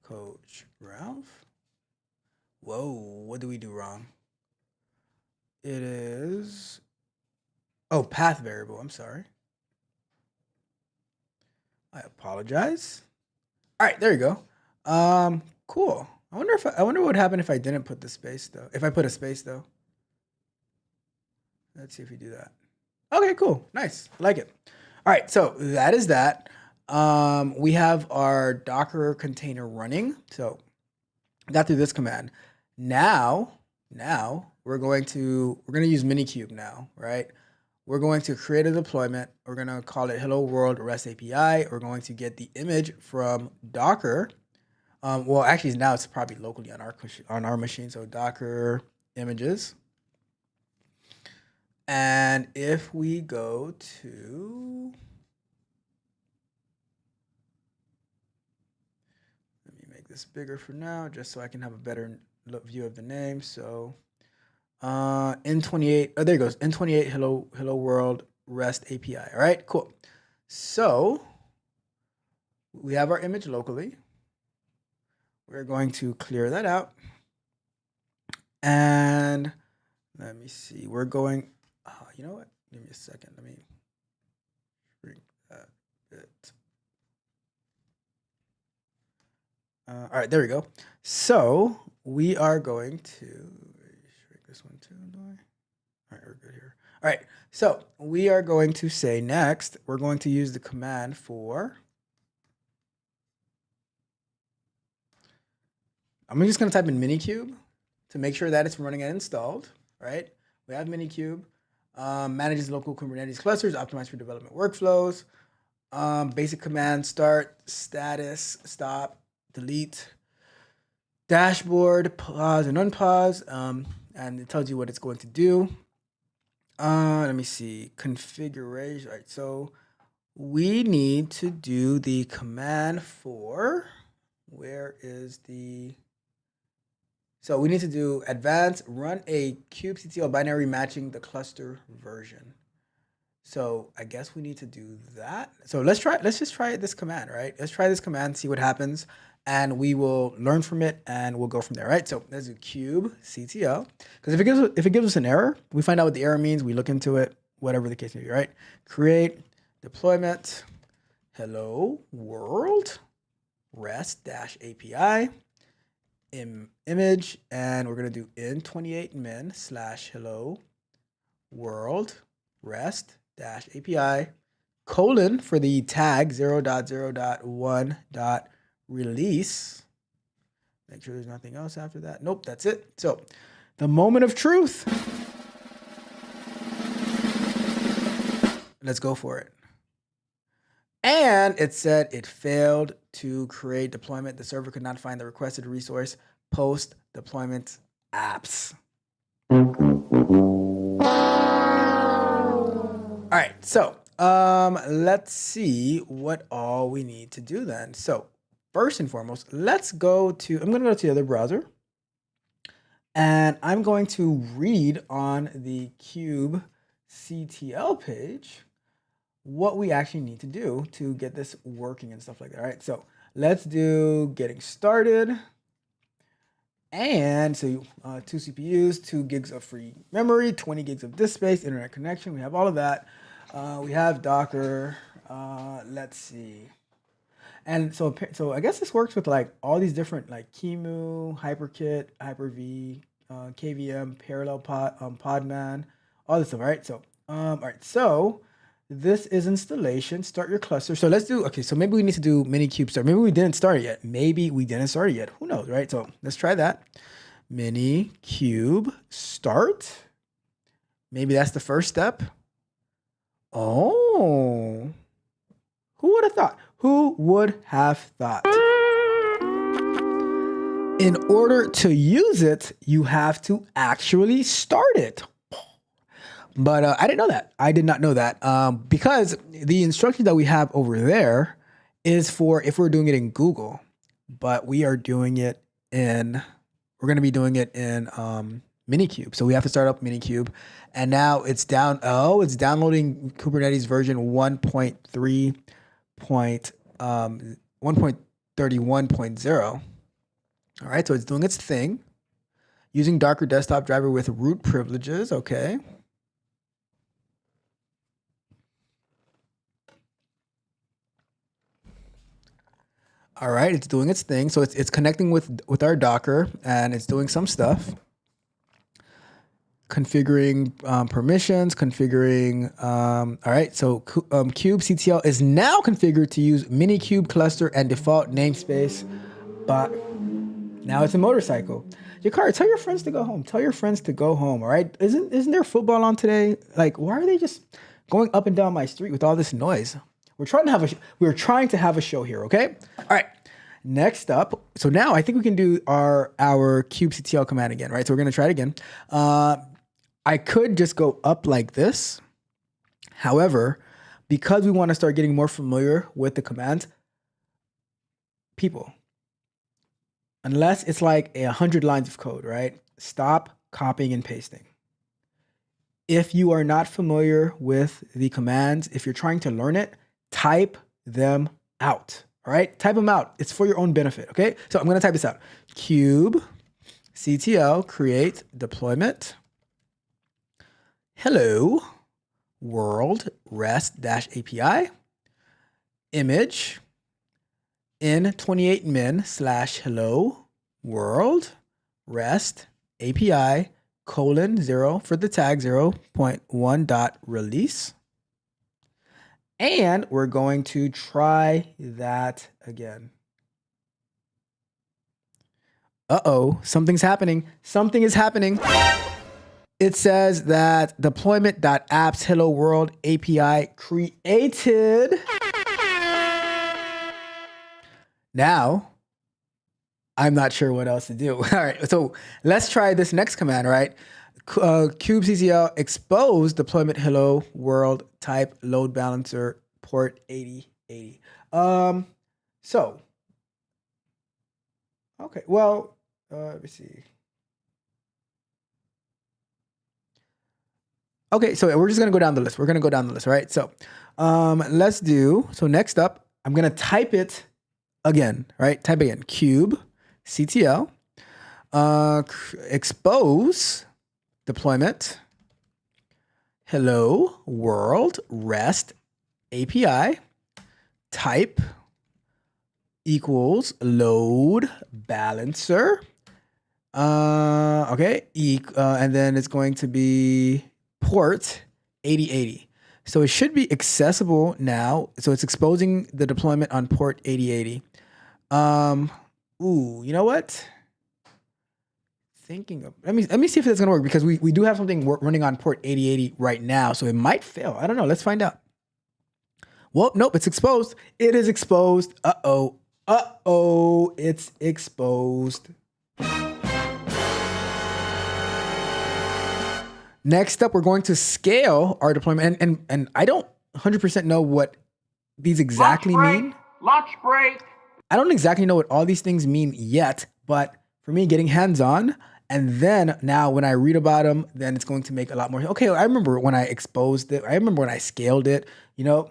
coach Ralph. Whoa, what do we do wrong? It is, oh, path variable, I'm sorry. I apologize. All right, there you go. Cool. I wonder what would happen if I didn't put the space though. If I put a space though. Let's see if we do that. Okay, cool. Nice. I like it. All right, so that is that. We have our Docker container running. So got through this command. Now we're going to use minikube now, right? We're going to create a deployment. We're going to call it hello world REST API. We're going to get the image from Docker. Well, actually now it's probably locally on our machine. So Docker images. And if we go to, let me make this bigger for now, just so I can have a better view of the name. So N28, oh, there it goes, N28 hello world REST API. All right, cool. So we have our image locally. We're going to clear that out. And let me see, we're going, you know what? Give me a second. Let me shrink that bit. All right, there we go. So we are going to shrink this one too. All right, we're good here. All right, so we are going to say next, we're going to use the command for, I'm just going to type in minikube to make sure that it's running and installed, right? We have minikube, manages local Kubernetes clusters, optimized for development workflows, basic command, start, status, stop, delete, dashboard, pause and unpause, and it tells you what it's going to do. Let me see, configuration. All right, so we need to do the command for, where is the, so we need to do advanced, run a kubectl binary matching the cluster version. So I guess we need to do that. So let's just try this command, right? Let's try this command, see what happens, and we will learn from it and we'll go from there, right? So let's do kubectl, because if it gives us an error, we find out what the error means, we look into it, whatever the case may be, right? Create deployment, hello world, rest-api, image, and we're gonna do in28 min / hello world rest-api colon for the tag 0.0.1.release. Make sure there's nothing else after that. Nope, that's it. So the moment of truth. Let's go for it. And it said it failed to create deployment. The server could not find the requested resource post deployment apps. All right, so let's see what all we need to do then. So first and foremost, let's go to, I'm going to go to the other browser, and I'm going to read on the kubectl page what we actually need to do to get this working and stuff like that. All right, so let's do getting started. And so 2 CPUs, 2 gigs of free memory, 20 gigs of disk space, internet connection. We have all of that. We have Docker. Let's see. And so I guess this works with like all these different like QEMU, HyperKit, Hyper-V, KVM, Parallel Podman, all this stuff, right? So, all right. So this is installation. Start your cluster. So let's do, okay, so maybe we need to do minikube start. Maybe we didn't start it yet. Maybe we didn't start it yet. Who knows, right? So let's try that. Minikube start. Maybe that's the first step. Oh, who would have thought? Who would have thought? In order to use it, you have to actually start it. But I didn't know that. I did not know that because the instruction that we have over there is for if we're doing it in Google, but we are doing it in, we're going to be doing it in minikube. So we have to start up minikube, and now it's down. Oh, it's downloading Kubernetes version 1.31.0. All right, so it's doing its thing using Docker desktop driver with root privileges. Okay. All right, it's doing its thing. So it's connecting with our Docker, and it's doing some stuff. Configuring permissions, configuring, all right, so kubectl is now configured to use minikube cluster and default namespace, but now it's a motorcycle. Jakar, tell your friends to go home. Tell your friends to go home, all right? Isn't there football on today? Like, why are they just going up and down my street with all this noise? We're trying to have a show here, okay? All right. Next up, so now I think we can do our kubectl command again, right? So we're gonna try it again. I could just go up like this. However, because we want to start getting more familiar with the commands, people, unless it's like 100 lines of code, right? Stop copying and pasting. If you are not familiar with the commands, if you're trying to learn it, type them out, all right? Type them out. It's for your own benefit, okay? So I'm going to type this out. Kubectl CTL create deployment hello world rest dash API image in 28 min slash hello world rest API colon 0 for the tag 0.1 dot release. And we're going to try that again. Uh-oh, something's happening. Something is happening. It says that deployment.apps hello world API created. Now, I'm not sure what else to do. All right, so let's try this next command, right? kubectl expose deployment hello world type load balancer port 8080. So, okay, well, let me see. Okay, so we're just gonna go down the list. We're gonna go down the list, right? So, let's do, so next up, I'm gonna type it again, right? Type again, kubectl expose deployment hello world rest API type equals load balancer. Okay, and then it's going to be port 8080. So it should be accessible now. So it's exposing the deployment on port 8080. Ooh, you know what? Thinking of, let me see if that's gonna work, because we do have something running on port 8080 right now, so it might fail. I don't know. Let's find out. Well, nope, it's exposed. It is exposed. Uh-oh. Uh-oh, it's exposed. Next up, we're going to scale our deployment, and I don't 100% know what these exactly mean. Lunch break. I don't exactly know what all these things mean yet, but for me, getting hands-on, and then now when I read about them, then it's going to make a lot more. Okay, I remember when I exposed it. I remember when I scaled it. You know,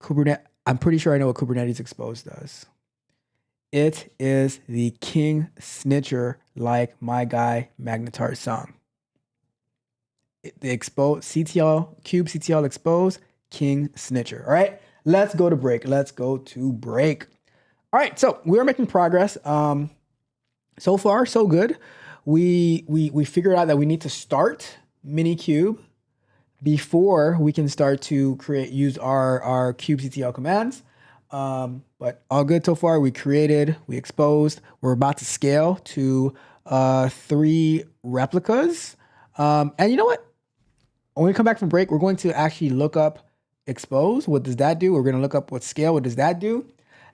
Kubernetes. I'm pretty sure I know what Kubernetes exposed does. It is the king snitcher, like my guy Magnetar's song. The expose CTL kubectl expose king snitcher. All right, let's go to break. Let's go to break. All right, so we are making progress. So far, so good. We figured out that we need to start minikube before we can start to use our kubectl commands. But all good so far. We created, we exposed. We're about to scale to 3 replicas. And you know what? When we come back from break, we're going to actually look up expose. What does that do? We're going to look up what scale. What does that do?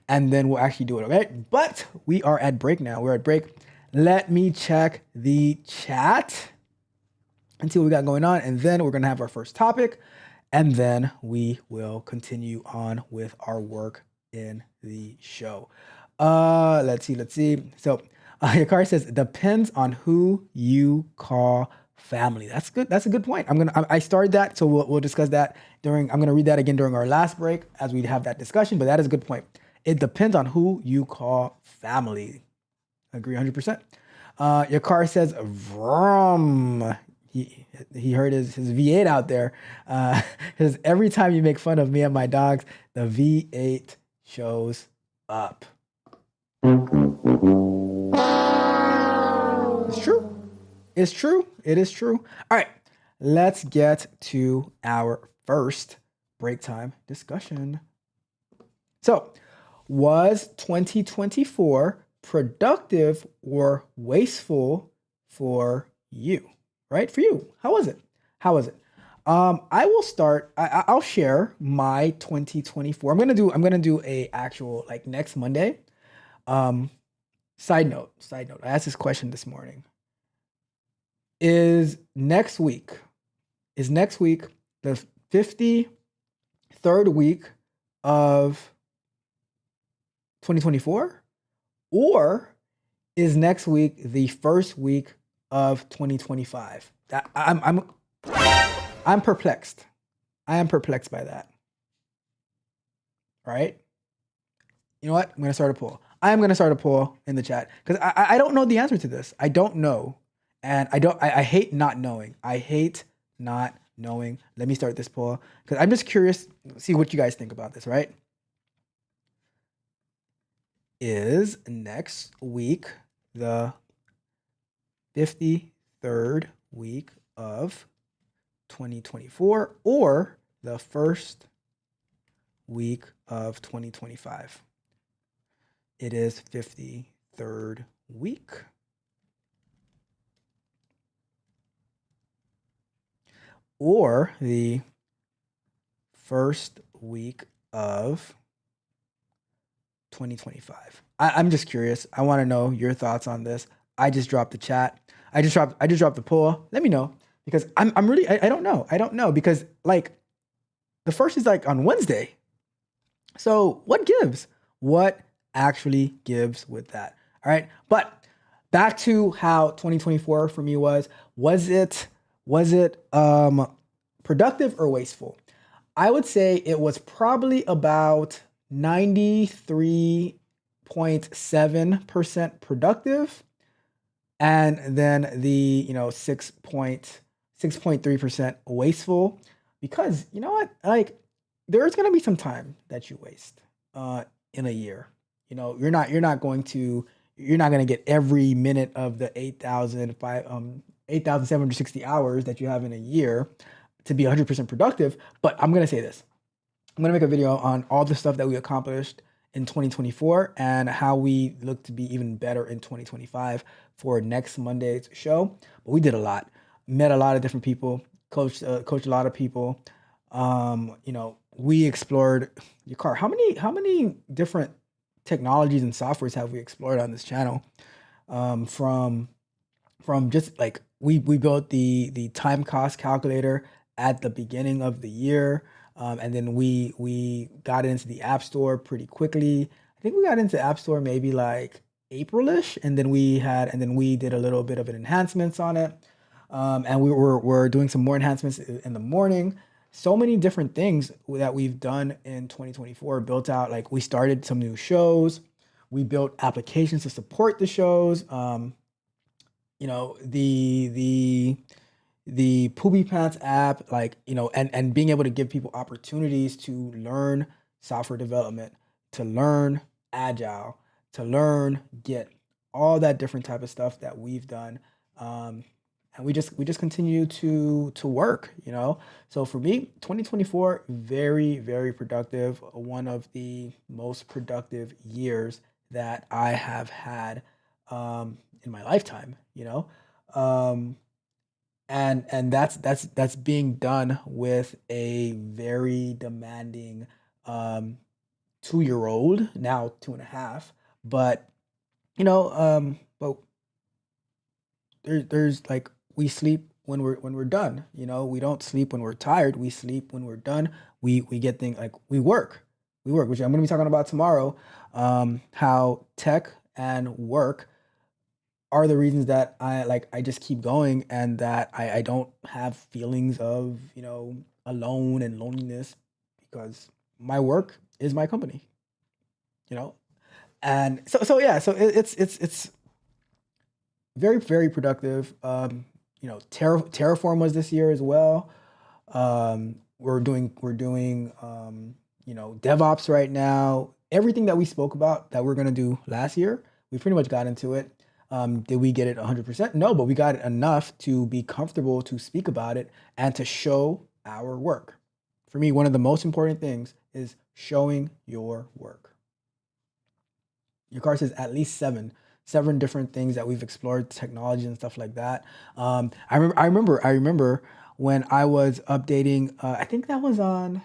And then we'll actually do it, okay? But we are at break now. We're at break. Let me check the chat and see what we got going on. And then we're going to have our first topic. And then we will continue on with our work in the show. Let's see. So Yakar says, it depends on who you call family. That's good. That's a good point. I started that, so we'll discuss that I'm going to read that again during our last break as we have that discussion, but that is a good point. It depends on who you call family. Agree 100%. Yakar says, vroom. He heard his V8 out there. Because every time you make fun of me and my dogs, the V8 shows up. It's true. It's true. It is true. All right, let's get to our first break time discussion. So, was 2024 productive or wasteful for you? Right? For you. How was it? I will start. I'll share my 2024. I'm gonna do a actual, like, next Monday. Side note. I asked this question this morning. Is next week the 53rd week of 2024, or is next week the first week of 2025? I'm perplexed. I am perplexed by that. All right. You know what? I'm gonna start a poll. I'm gonna start a poll in the chat because I don't know the answer to this. I don't know, and I hate not knowing. I hate not knowing. Let me start this poll because I'm just curious. See what you guys think about this. Right? Is next week the 53rd week of 2024 or the first week of 2025? It is 53rd week. Or the first week of 2025. I'm just curious. I want to know your thoughts on this. I just dropped the chat. I just dropped the poll. Let me know because I'm really I don't know. I don't know because like the first is like on Wednesday. So what gives? What actually gives with that? All right. But back to how 2024 for me was. Was it productive or wasteful? I would say it was probably about 93.7% productive, and then the 6.3% wasteful. Because you know what, like there's gonna be some time that you waste in a year. You're not going to get every minute of the 8,760 hours that you have in a year to be 100% productive. But I'm gonna say this. I'm gonna make a video on all the stuff that we accomplished in 2024 and how we look to be even better in 2025 for next Monday's show. But we did a lot, met a lot of different people, coached a lot of people. We explored your car. How many different technologies and softwares have we explored on this channel? From just like we built the time cost calculator at the beginning of the year. And then we got into the App Store pretty quickly. I think we got into App Store maybe like April-ish, and then we did a little bit of an enhancements on it. And we're doing some more enhancements in the morning. So many different things that we've done in 2024, built out. Like we started some new shows. We built applications to support the shows. The Poopy Pants app, and being able to give people opportunities to learn software development, to learn Agile, to learn Git, all that different type of stuff that we've done. And we just continue to work, So for me, 2024, very, very productive. One of the most productive years that I have had in my lifetime, and that's being done with a very demanding 2-year-old, now 2.5. But but there's like we sleep when we're done. We don't sleep when we're tired. We sleep when we're done. We get things like we work, which I'm going to be talking about tomorrow. How tech and work are the reasons that I just keep going, and that I don't have feelings of alone and loneliness, because my work is my company, and so yeah, so it's very, very productive. Terraform was this year as well. We're doing Devops right now. Everything that we spoke about that we're gonna do last year, we pretty much got into it. Did we get it 100%? No, but we got it enough to be comfortable to speak about it and to show our work. For me, one of the most important things is showing your work. Your car says at least seven different things that we've explored, technology and stuff like that. I remember when I was updating. I think that was on.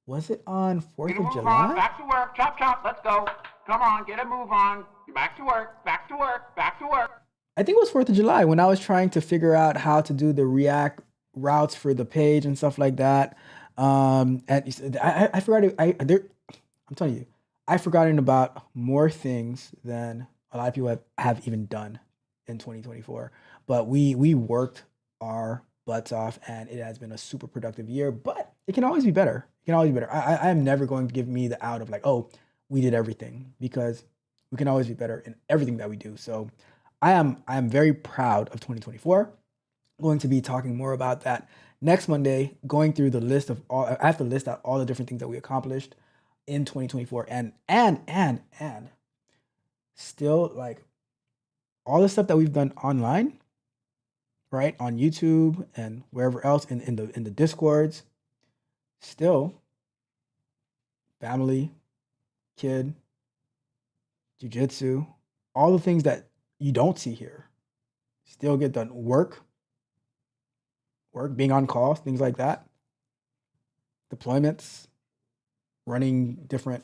Was it on 4th of July? Back to work. Chop, chop. Let's go. Come on, get a move on. Back to work. Back to work. Back to work. I think it was 4th of July when I was trying to figure out how to do the React routes for the page and stuff like that. And I forgot. I'm telling you, I've forgotten about more things than a lot of people have even done in 2024. But we worked our butts off, and it has been a super productive year. But it can always be better. It can always be better. I am never going to give me the out of like, oh, we did everything, because we can always be better in everything that we do. So I am very proud of 2024. I'm going to be talking more about that next Monday, going through the list of all. I have to list out all the different things that we accomplished in 2024, and still, like, all the stuff that we've done online, right, on YouTube and wherever else in the Discords. Still, family, kid, jujitsu, all the things that you don't see here still get done. Work, being on call, things like that. Deployments, running different,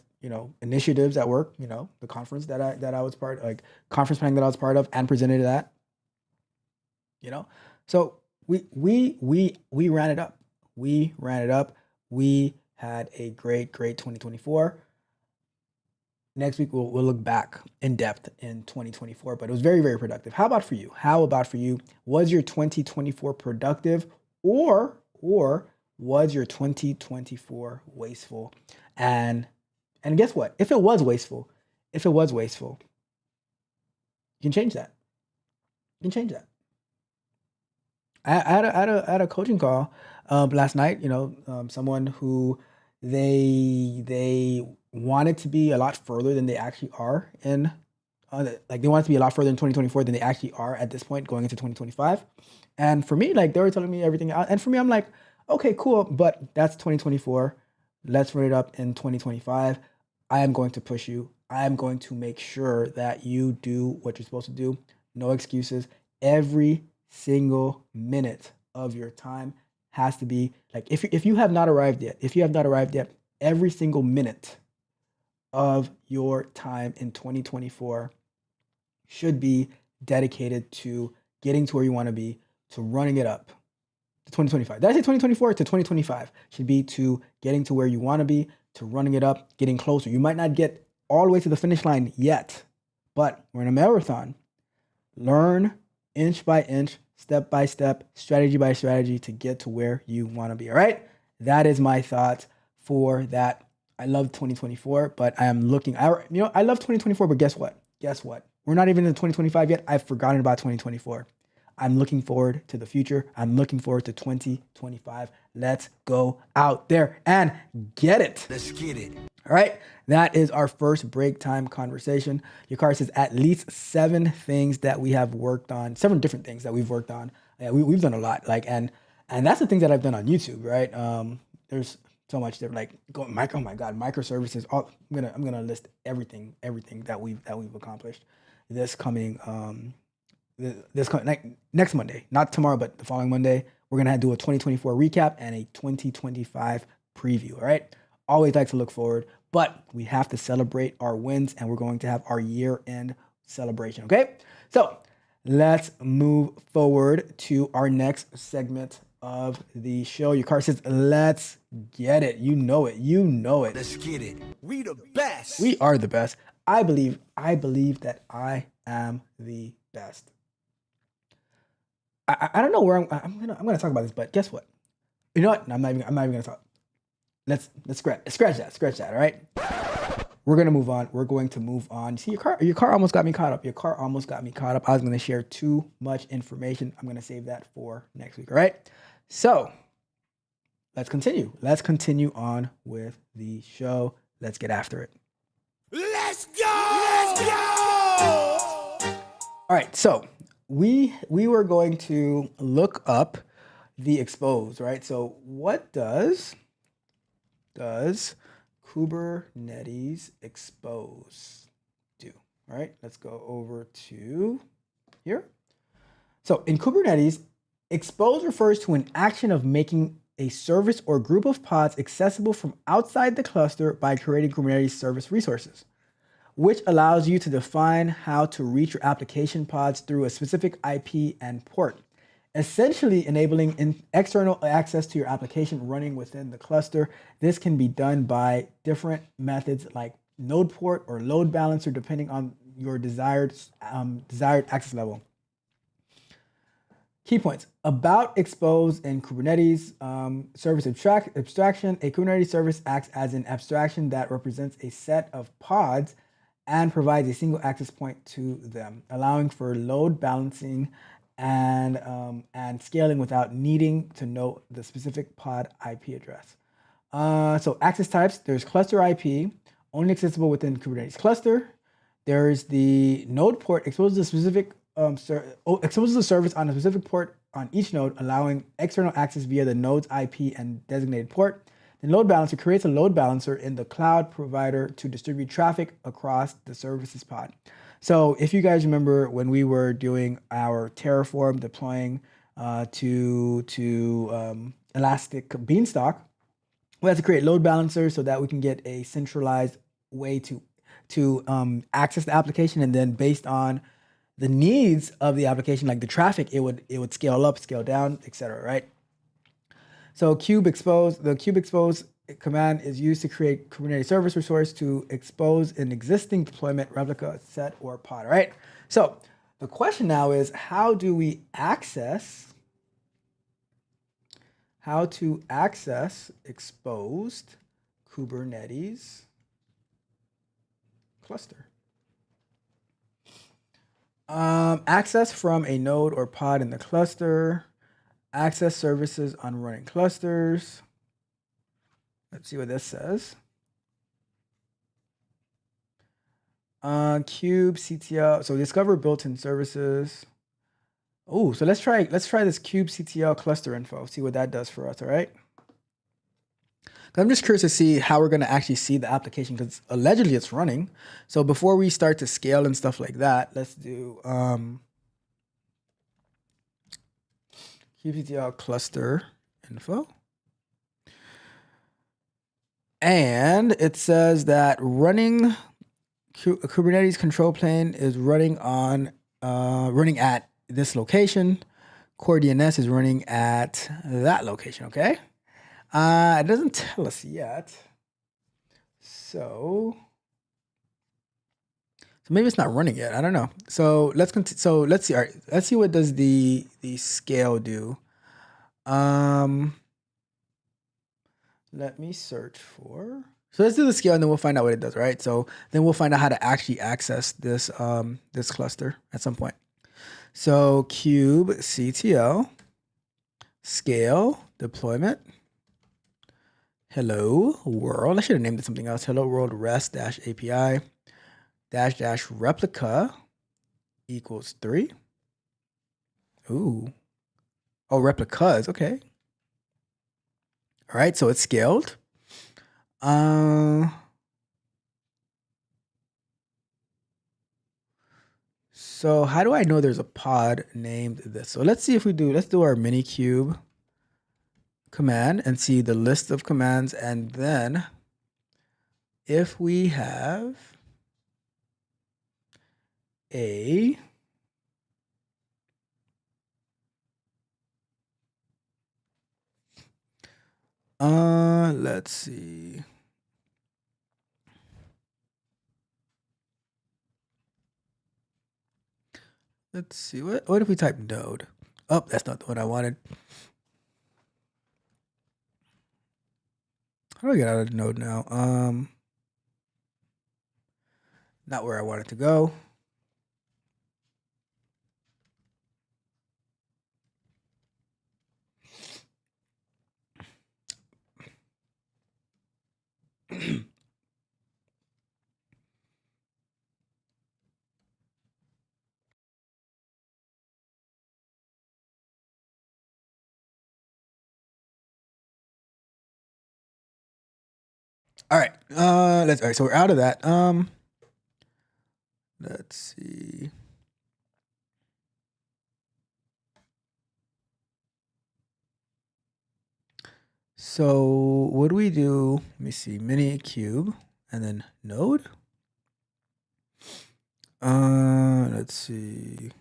initiatives at work, the conference that I was part, like conference planning that I was part of and presented at, So we ran it up. We ran it up. We had a great 2024. Next week we'll look back in depth in 2024, but it was very, very productive. How about for you? Was your 2024 productive, or was your 2024 wasteful? And guess what? If it was wasteful, you can change that. I had a coaching call last night. Someone who they wanted to be a lot further than they actually are in, like, they wanted to be a lot further in 2024 than they actually are at this point going into 2025. And for me, like, they were telling me everything out, and for me, I'm like, okay, cool, but that's 2024. Let's run it up in 2025. I am going to push you. I am going to make sure that you do what you're supposed to do. No excuses. Every single minute of your time has to be, like, if you have not arrived yet, every single minute of your time in 2024 should be dedicated to getting to where you want to be, to running it up to 2025. Did I say 2024? To 2025 should be to getting to where you want to be, to running it up, getting closer. You might not get all the way to the finish line yet, but we're in a marathon. Learn inch by inch, step by step, strategy by strategy to get to where you want to be. All right. That is my thoughts for that. I love 2024, but I am looking, I love 2024, but guess what? We're not even in 2025 yet. I've forgotten about 2024. I'm looking forward to the future. I'm looking forward to 2025. Let's go out there and get it. Let's get it. All right. That is our first break time conversation. Your car says at least 7 things that we have worked on, 7 different things that we've worked on. Yeah, we've done a lot. Like, and that's the things that I've done on YouTube, right? There's so much different, like, oh my God, microservices. I'm gonna list everything that we've accomplished this coming next Monday, not tomorrow, but the following Monday. We're gonna do a 2024 recap and a 2025 preview. All right. Always like to look forward, but we have to celebrate our wins, and we're going to have our year-end celebration. Okay. So let's move forward to our next segment of the show. Your car says, let's get it. You know it. Let's get it. We the best. We are the best. I believe that I am the best. I don't know where I'm gonna talk about this, but guess what? You know what? I'm not even gonna talk. Let's scratch that. All right. We're gonna move on. We're going to move on. See, your car almost got me caught up. I was gonna share too much information. I'm gonna save that for next week. All right. So let's continue. Let's continue on with the show. Let's get after it. Let's go. All right. So we were going to look up the expose, right? So what does Kubernetes expose do? All right, let's go over to here. So in Kubernetes, expose refers to an action of making a service or group of pods accessible from outside the cluster by creating Kubernetes service resources, which allows you to define how to reach your application pods through a specific IP and port, essentially enabling external access to your application running within the cluster. This can be done by different methods like node port or load balancer, depending on your desired access level. Key points about expose in Kubernetes service abstraction. A Kubernetes service acts as an abstraction that represents a set of pods and provides a single access point to them, allowing for load balancing and scaling without needing to know the specific pod IP address. So access types, there's cluster IP, only accessible within Kubernetes cluster. There's the node port, exposes a specific exposes the service on a specific port on each node, allowing external access via the node's IP and designated port. The load balancer creates a load balancer in the cloud provider to distribute traffic across the services pod. So if you guys remember when we were doing our Terraform deploying to Elastic Beanstalk, we have to create load balancers so that we can get a centralized way to access the application, and then based on the needs of the application, like the traffic, it would scale up, scale down, etc. Right? So the kube expose command is used to create Kubernetes service resource to expose an existing deployment, replica, set, or pod. Right? So the question now is, how to access exposed Kubernetes cluster? Access from a node or pod in the cluster, access services on running clusters. Let's see what this says. kubectl, so discover built-in services. Oh, so let's try this kubectl cluster info, see what that does for us, all right? I'm just curious to see how we're going to actually see the application, because allegedly it's running. So before we start to scale and stuff like that, let's do kubectl cluster info. And it says that running Kubernetes control plane is running at this location. Core DNS is running at that location, okay? It doesn't tell us yet. So maybe it's not running yet. I don't know. So let's continue. So let's see. All right, let's see what does the scale do. Let me search for. So let's do the scale, and then we'll find out what it does. Right. So then we'll find out how to actually access this this cluster at some point. So kubectl scale deployment. Hello world. I should have named it something else. Hello world rest -API -- replica equals 3. Ooh. Oh, replicas. Okay. All right. So it's scaled. So how do I know there's a pod named this? So let's see if let's do our minikube command and see the list of commands, and then if we have a let's see. Let's see, what if we type node? Oh, that's not the one I wanted. How do I get out of node now? Not where I want it to go. All right, all right, so we're out of that. Let's see. So what do we do? Let me see, minikube and then node. Let's see.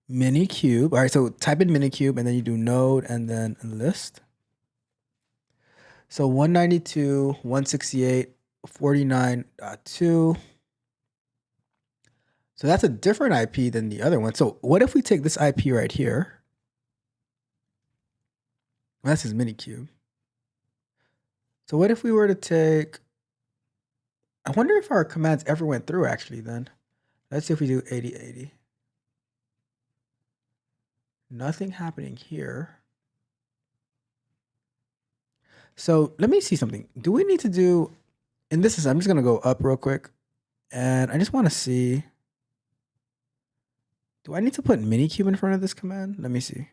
Minikube. All right, so type in minikube and then you do node and then list. So 192.168.49.2. So that's a different IP than the other one. So what if we take this IP right here That's his minikube. So what if we were to take, I wonder if our commands ever went through actually then. Let's see if we do 8080. Nothing happening here. So let me see something. Do we need to do, and this is, I'm just going to go up real quick. And I just want to see, do I need to put minikube in front of this command? Let me see.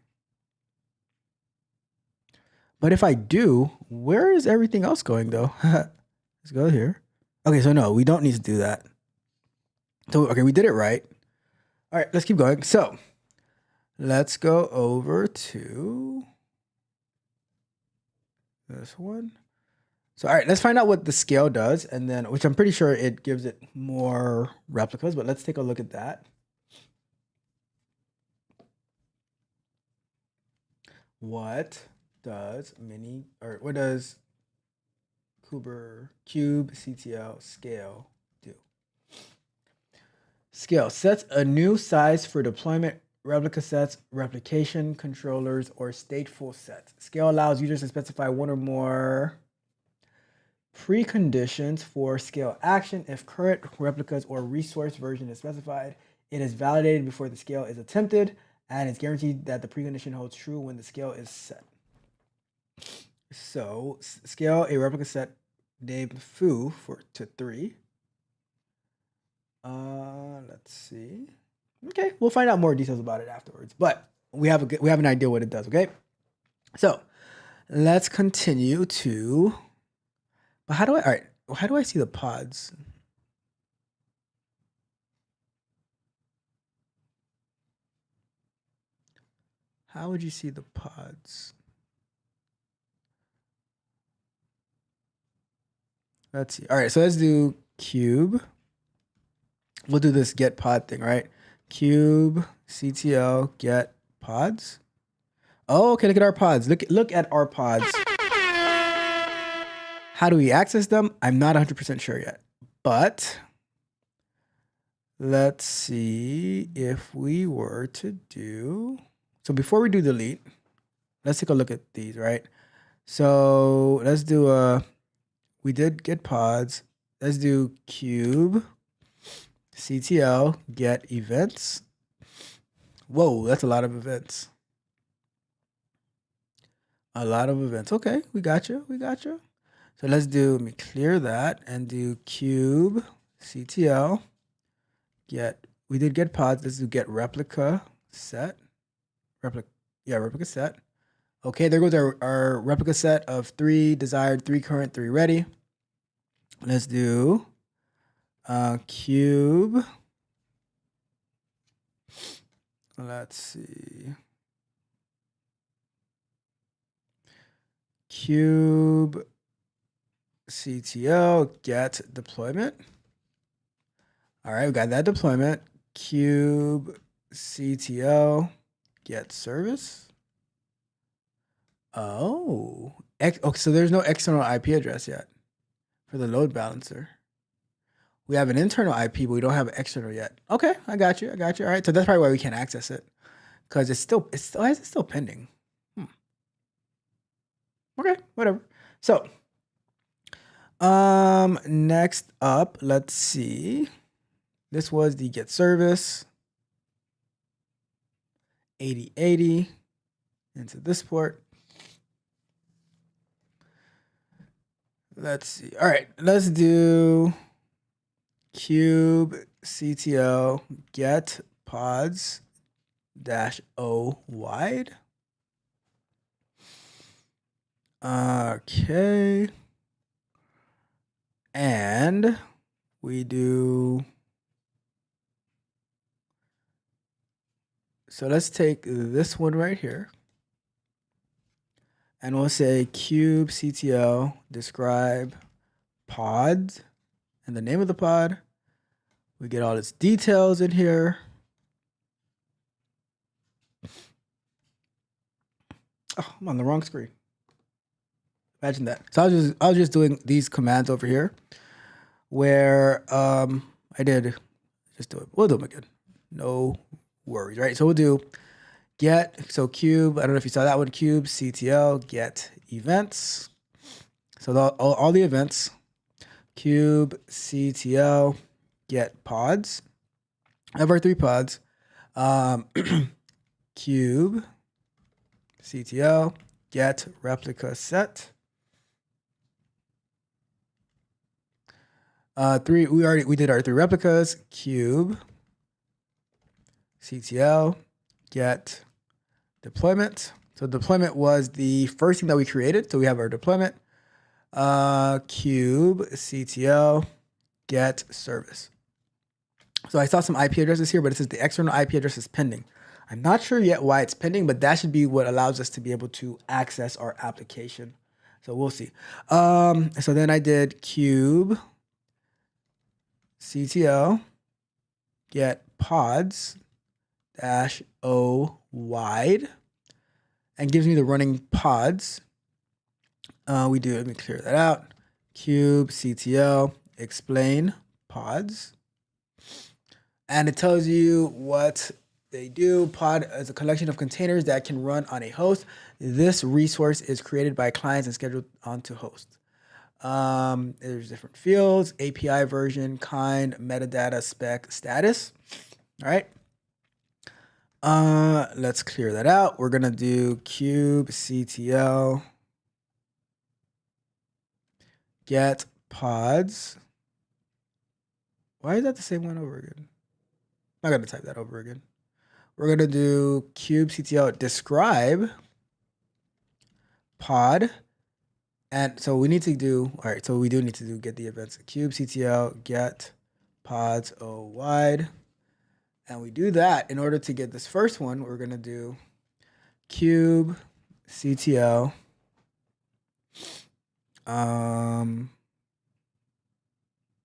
But if I do, where is everything else going though? Let's go here. Okay, so no, we don't need to do that. So, okay, we did it right. All right, let's keep going. So let's go over to this one. So, all right, let's find out what the scale does, and then, which I'm pretty sure it gives it more replicas, but let's take a look at that. What does what does cube CTL scale do? Scale sets a new size for deployment replica sets, replication controllers, or stateful sets. Scale allows users to specify one or more preconditions for scale action. If current replicas or resource version is specified, it is validated before the scale is attempted, and it's guaranteed that the precondition holds true when the scale is set. So scale a replica set named foo to 3. Let's see. Okay, we'll find out more details about it afterwards, but we have an idea what it does. Okay, so let's continue to. But how do I see the pods? How would you see the pods? Let's see. All right, so let's do cube. We'll do this get pod thing, right? Cube CTL get pods. Oh, okay, look at our pods. Look at our pods. How do we access them? I'm not 100% sure yet, but let's see if we were to do, so before we do delete, let's take a look at these, right? So let's do we did get pods. Let's do cube CTL get events. Whoa, that's a lot of events. A lot of events. Okay, we got you. So let's let me clear that and do cube CTL get, we did get pods. Let's do get replica set. Replica set. Okay, there goes our replica set of 3 desired, 3 current, 3 ready. Let's do cube. Let's see. Cube CTL get deployment. All right, we got that deployment. Cube CTL get service. Oh, okay, so there's no external IP address yet for the load balancer. We have an internal IP, but we don't have an external yet. Okay, I got you. All right, so that's probably why we can't access it, because it's still pending. Okay, whatever. So, next up, let's see. This was the get service 8080 into this port. Let's see. All right, let's do cube CTL get pods -o wide. Okay. And we do, so let's take this one right here and we'll say cube CTL describe pods and the name of the pod. We get all its details in here. Oh, I'm on the wrong screen. Imagine that. So I was just doing these commands over here where I did just do it. We'll do them again. No worries, right? So we'll do get, so cube, I don't know if you saw that one, cube CTL get events. So all the events, cube CTL get pods. I have our 3 pods. Cube CTL get replica set. 3 we did our 3 replicas. Cube CTL get deployment. So deployment was the first thing that we created. So we have our deployment. Cube CTL get service. So I saw some IP addresses here, but it says the external IP address is pending. I'm not sure yet why it's pending, but that should be what allows us to be able to access our application. So we'll see. So then I did cube CTL get pods -o wide and gives me the running pods. Let me clear that out. Cube CTL explain pods. And it tells you what they do. Pod is a collection of containers that can run on a host. This resource is created by clients and scheduled onto hosts. There's different fields, API version, kind, metadata, spec, status. All right. Let's clear that out. We're gonna do cube CTL get pods. Why is that the same one over again? I'm not gonna type that over again. We're gonna do cube CTL describe pod. And so we need to do, all right, so we do need to do get the events. Cube CTL get pods O wide. And we do that in order to get this first one, we're gonna do cube CTL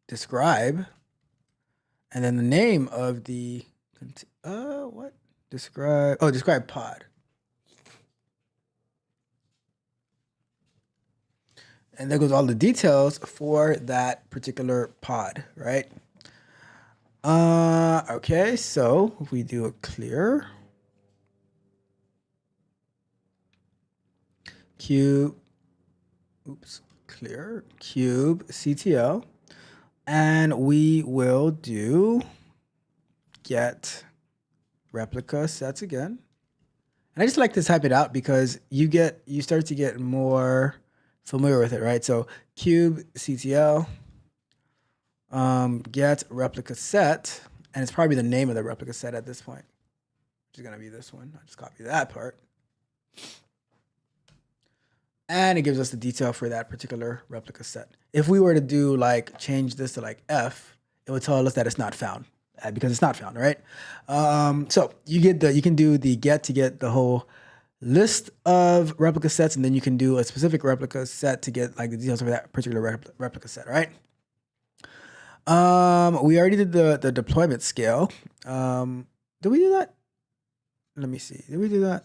describe, and then the name of the describe pod. And there goes all the details for that particular pod, right? Okay, so if we do a clear cube CTL, and we will do get replica sets again. And I just like to type it out because you start to get more familiar with it, right? So cube CTL get replica set, and it's probably the name of the replica set at this point, which is gonna be this one. I'll just copy that part. And it gives us the detail for that particular replica set. If we were to do like change this to like F, it would tell us that it's not found because it's not found, right? So you can do the get to get the whole list of replica sets, and then you can do a specific replica set to get like the details of that particular replica set, right? We already did the deployment scale. Did we do that? Let me see. Did we do that?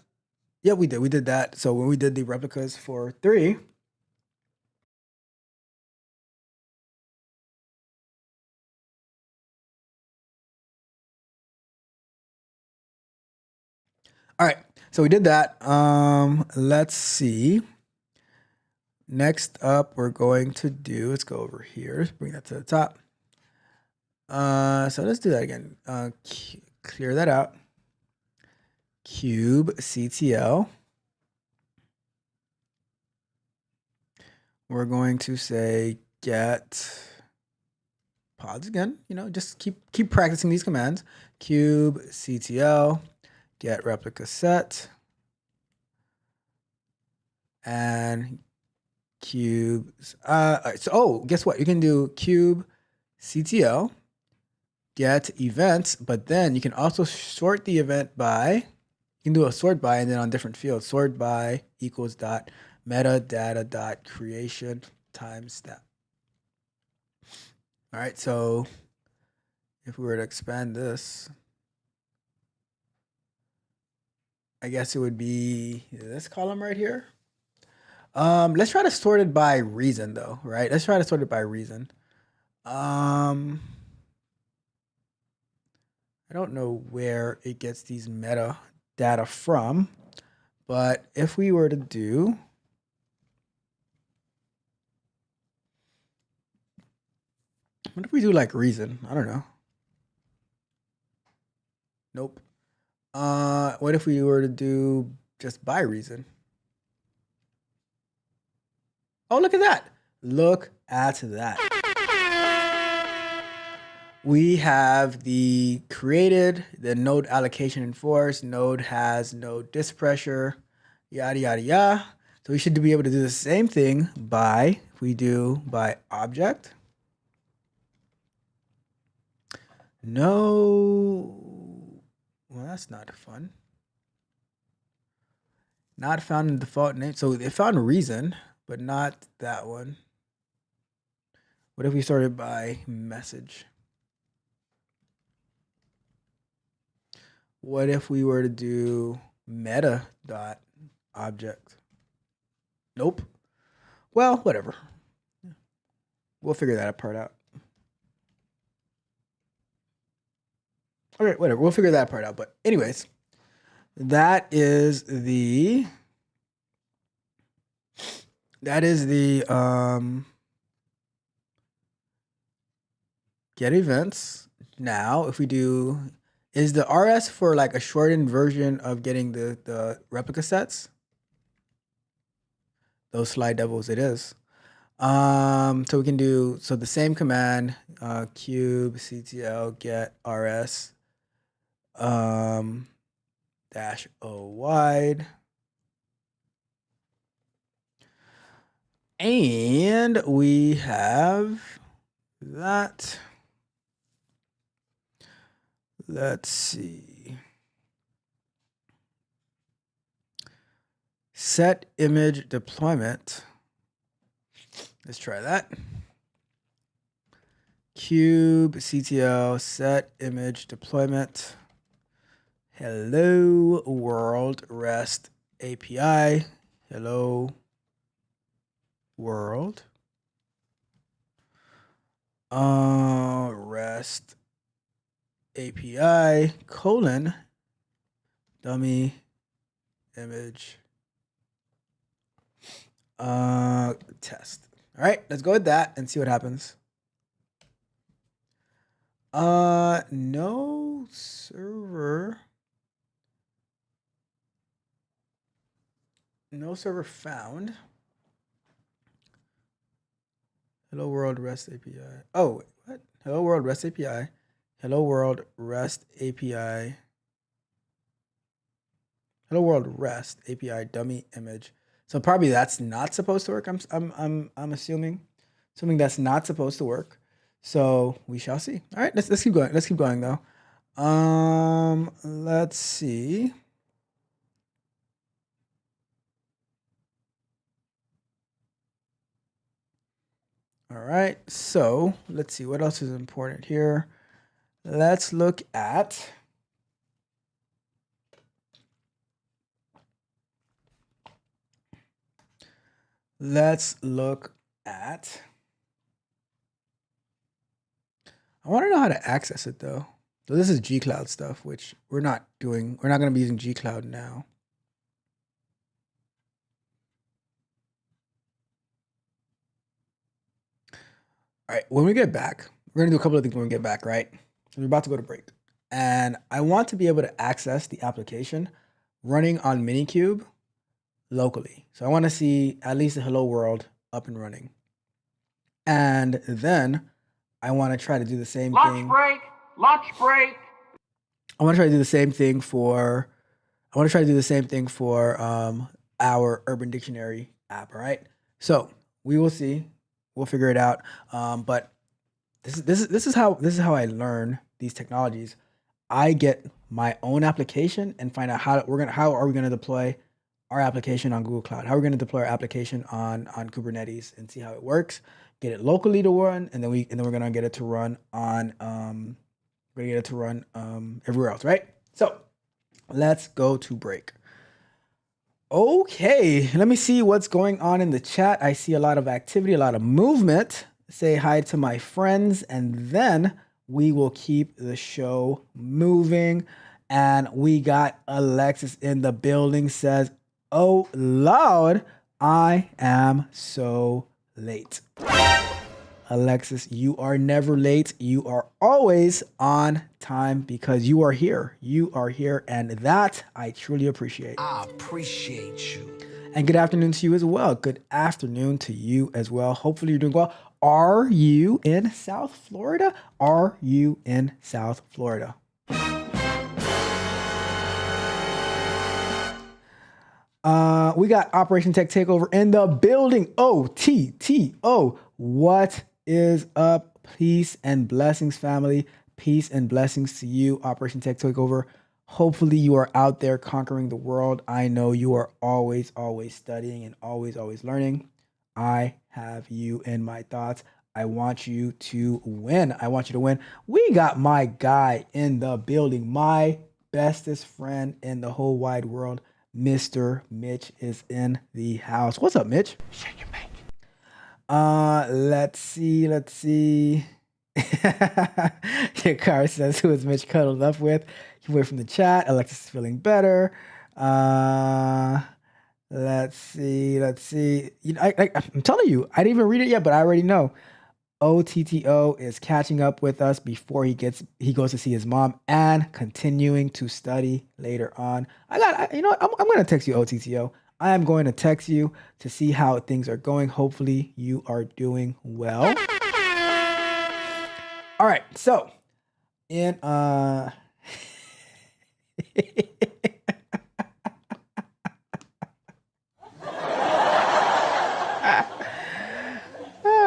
Yeah, we did. We did that. So when we did the replicas for 3, all right. So we did that. Let's see. Next up, we're going to do, let's go over here. Let's bring that to the top. So let's do that again. Clear that out. Cube CTL. We're going to say get pods again. You know, just keep practicing these commands. Cube CTL get replica set and cubes. Guess what? You can do cube CTL get events, but then you can also sort the event by. You can do a sort by, and then on different fields, sort by equals dot metadata dot creation times step. All right, so if we were to expand this, I guess it would be this column right here. Let's try to sort it by reason though, right? Let's try to sort it by reason. I don't know where it gets these meta data from. But if we were to do what if we do like reason? I don't know. Nope. What if we were to do just by reason? Oh, look at that. Look at that. We have the created, the node allocation enforced, node has node disk pressure, yada, yada, yada. So we should be able to do the same thing by, if we do by object. No, well, that's not fun. Not found in default name. So it found reason, but not that one. What if we started by message? What if we were to do meta dot object? Nope. Well, whatever. We'll figure that part out. Okay, whatever. We'll figure that part out. But anyways, that is the get events. Now, if we do, is the RS for like a shortened version of getting the replica sets? Those slide devils, it is. So we can do, so the same command, kubectl get rs dash o wide. And we have that. Let's see. Set image deployment. Let's try that. Kubectl set image deployment. Hello world REST API. Hello world. REST API colon dummy image test. All right, let's go with that and see what happens. No server. No server found. Hello world REST API. Oh, what? Hello world REST API. Hello world REST API. Hello world REST API dummy image. So probably that's not supposed to work. I'm assuming that's not supposed to work. So we shall see. All right, let's keep going. Let's keep going though. Let's see. All right, so let's see what else is important here. Let's look at I want to know how to access it though. So this is G-Cloud stuff, which we're not doing. We're not going to be using G-Cloud now. All right, when we get back, we're going to do a couple of things when we get back, right? We're about to go to break. And I want to be able to access the application running on Minikube locally. So I want to see at least the hello world up and running. And then I want to try to do the same thing. Lunch break. I want to try to do the same thing for our Urban Dictionary app, all right? So we will see. We'll figure it out. But this is how I learn these technologies. I get my own application and find out how are we gonna deploy our application on Google Cloud? How are we gonna deploy our application on Kubernetes and see how it works? Get it locally to run, and then we're gonna get it to run on everywhere else, right? So let's go to break. Okay, let me see what's going on in the chat. I see a lot of activity, a lot of movement. Say hi to my friends, and then we will keep the show moving. And we got Alexis in the building, says, "Oh Lord, I am so late." Alexis, you are never late. You are always on time because you are here. You are here, and that I truly appreciate. I appreciate you. And good afternoon to you as well. Good afternoon to you as well. Hopefully you're doing well. Are you in South Florida? Are you in South Florida? We got Operation Tech Takeover in the building. OTTO. What is up? Peace and blessings, family. Peace and blessings to you, Operation Tech Takeover. Hopefully you are out there conquering the world. I know you are always studying and always learning. I have you in my thoughts. I want you to win. I want you to win. We got my guy in the building, my bestest friend in the whole wide world. Mr. Mitch is in the house. What's up, Mitch? Shake your bank. Let's see. Your car says, "Who is Mitch cuddled up with?" He went from the chat. Alexis is feeling better. Let's see. You know, I'm telling you, I didn't even read it yet, but I already know. OTTO is catching up with us before he goes to see his mom and continuing to study later on. I'm going to text you, OTTO. I am going to text you to see how things are going. Hopefully you are doing well. All right. So in, oh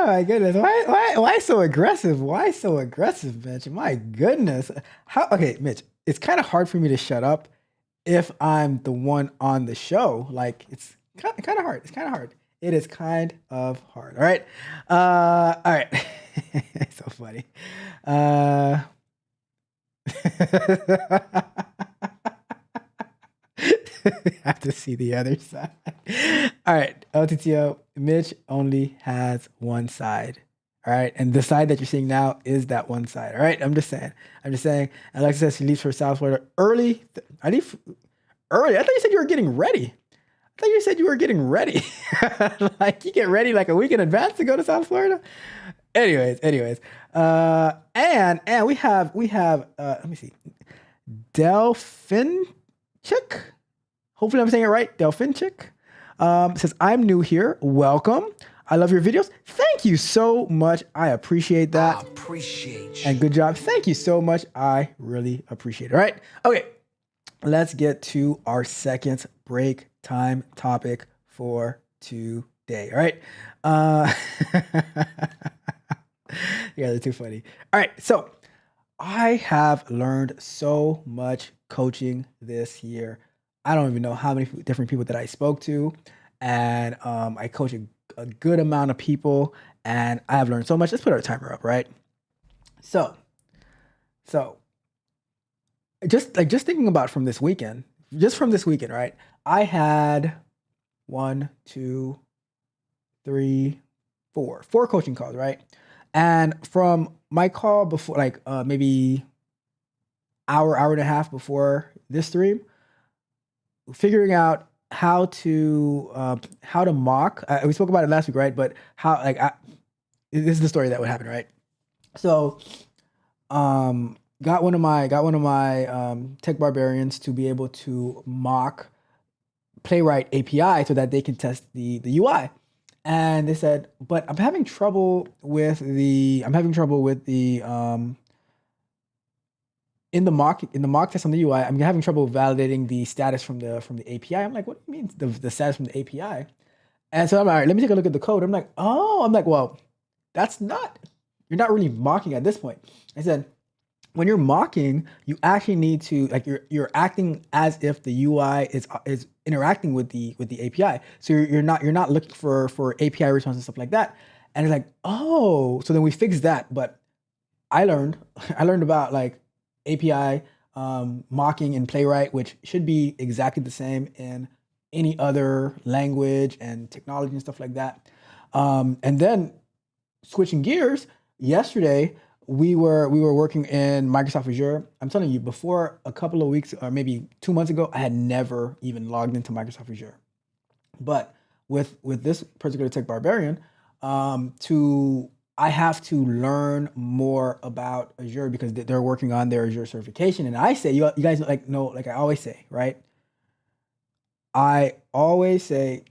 my goodness. Why so aggressive? Why so aggressive, Mitch? My goodness. Okay, Mitch, it's kind of hard for me to shut up if I'm the one on the show. Like, it's kind of hard. It's kind of hard. It is kind of hard. All right. All right. It's so funny. Have to see the other side. All right, LTTO, Mitch only has one side. All right, and the side that you're seeing now is that one side. All right, I'm just saying. Alexa says she leaves for South Florida early. I leave early. I thought you said you were getting ready. Like, you get ready like a week in advance to go to South Florida. Anyways. And we have let me see. Delphinchick. Hopefully I'm saying it right. Delphinchick says, "I'm new here. Welcome. I love your videos. Thank you so much. I appreciate that. I appreciate you. And good job. Thank you so much. I really appreciate it." All right. Okay. Let's get to our second break time topic for today. All right. Yeah, they're too funny. All right. So I have learned so much coaching this year. I don't even know how many different people that I spoke to, and I coach a good amount of people, and I have learned so much. Let's put our timer up, right? So just thinking about from this weekend, right? I had 4 coaching calls, right? And from my call before, like maybe hour and a half before this stream, figuring out how to mock. We spoke about it last week, right? But this is the story that would happen, right? So, got one of my tech barbarians to be able to mock Playwright API so that they can test the UI. And they said, but I'm having trouble with the in the mock test on the UI, I'm having trouble validating the status from the API. I'm like, what do you mean the status from the API? And so I'm like, all right, let me take a look at the code. I'm like, well, you're not really mocking at this point. I said, when you're mocking, you actually need to, like, you're acting as if the UI is interacting with the API. So you're not looking for API response and stuff like that. And it's like, oh, so then we fixed that. But I learned about like API mocking in Playwright, which should be exactly the same in any other language and technology and stuff like that. And then switching gears, yesterday we were working in Microsoft Azure. I'm telling you, before a couple of weeks or maybe 2 months ago, I had never even logged into Microsoft Azure. But with this particular tech barbarian, I have to learn more about Azure because they're working on their Azure certification. And I say, you guys like know, like I always say, right? I always say,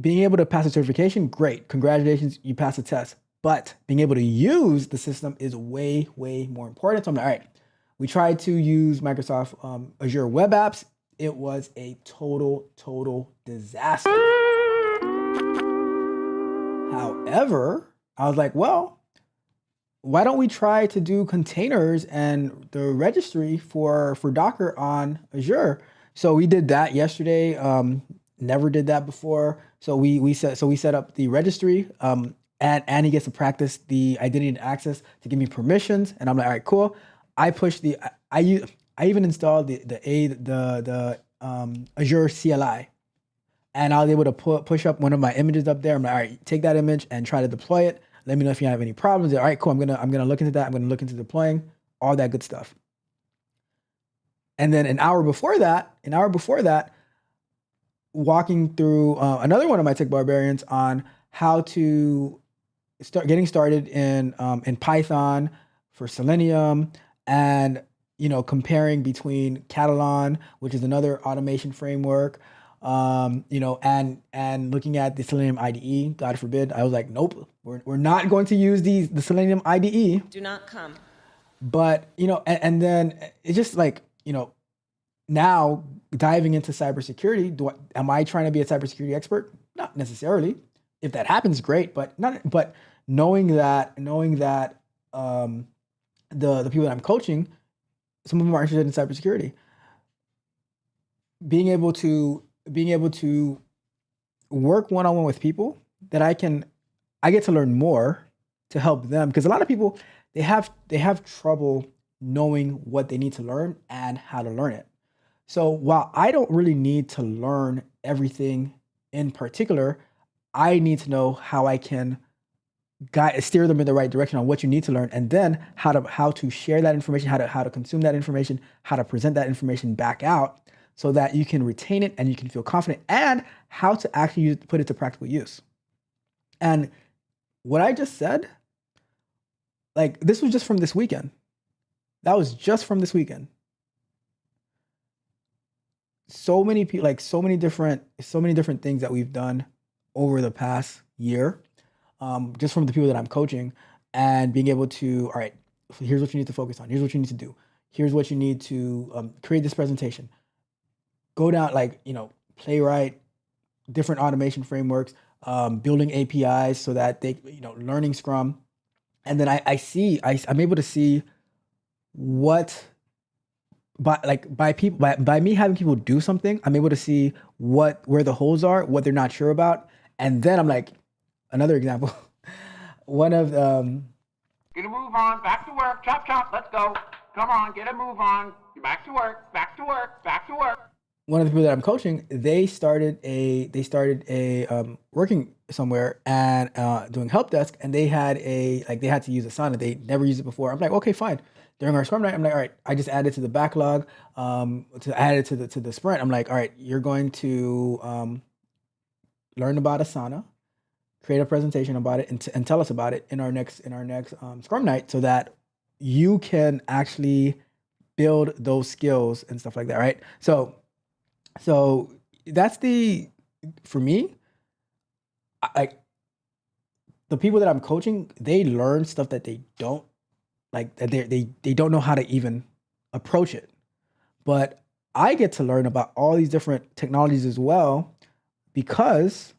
being able to pass a certification, great, congratulations, you passed the test. But being able to use the system is way, way more important. So I'm like, all right, we tried to use Microsoft Azure Web Apps. It was a total disaster. However, I was like, well, why don't we try to do containers and the registry for Docker on Azure? So we did that yesterday. Never did that before. So we set up the registry. And he gets to practice the identity and access to give me permissions. And I'm like, all right, cool. I even installed the Azure CLI. And I was able to push up one of my images up there. I'm like, all right, take that image and try to deploy it. Let me know if you have any problems. All right, cool. I'm gonna look into that. I'm gonna look into deploying all that good stuff. And then an hour before that, walking through another one of my tech barbarians on how to start getting started in Python for Selenium, and comparing between Catalan, which is another automation framework, and looking at the Selenium IDE. God forbid, I was like, nope, we're not going to use the Selenium IDE. Do not come. But and then it's just like now diving into cybersecurity. Am I trying to be a cybersecurity expert? Not necessarily. If that happens, great. But knowing that the people that I'm coaching, some of them are interested in cybersecurity. Being able to work one-on-one with people that I get to learn more to help them, because a lot of people they have trouble knowing what they need to learn and how to learn it. So while I don't really need to learn everything in particular, I need to know how I can steer them in the right direction on what you need to learn, and then how to share that information, how to consume that information, how to present that information back out so that you can retain it and you can feel confident, and how to actually put it to practical use. And what I just said, like, this was just from this weekend. That was just from this weekend. So many people, like so many different things that we've done over the past year, just from the people that I'm coaching, and being able to, all right, here's what you need to focus on. Here's what you need to do. Here's what you need to create this presentation. Go down, Playwright, different automation frameworks, building APIs so that they, learning Scrum. And then I'm able to see what, by me having people do something, I'm able to see where the holes are, what they're not sure about. And then I'm like, another example, one of Get a move on, back to work, chop chop, let's go. Come on, get a move on. You're back to work, back to work, back to work. One of the people that I'm coaching, they started working somewhere and doing help desk, and they had to use Asana. They never used it before. I'm like, okay, fine. During our Scrum night, I'm like, all right, I just added to the backlog, to add it to the sprint. I'm like, all right, you're going to learn about Asana, create a presentation about it, and tell us about it in our next Scrum night, so that you can actually build those skills and stuff like that, right? So that's for me, like, the people that I'm coaching, they learn stuff that they don't, that they don't know how to even approach it. But I get to learn about all these different technologies as well, because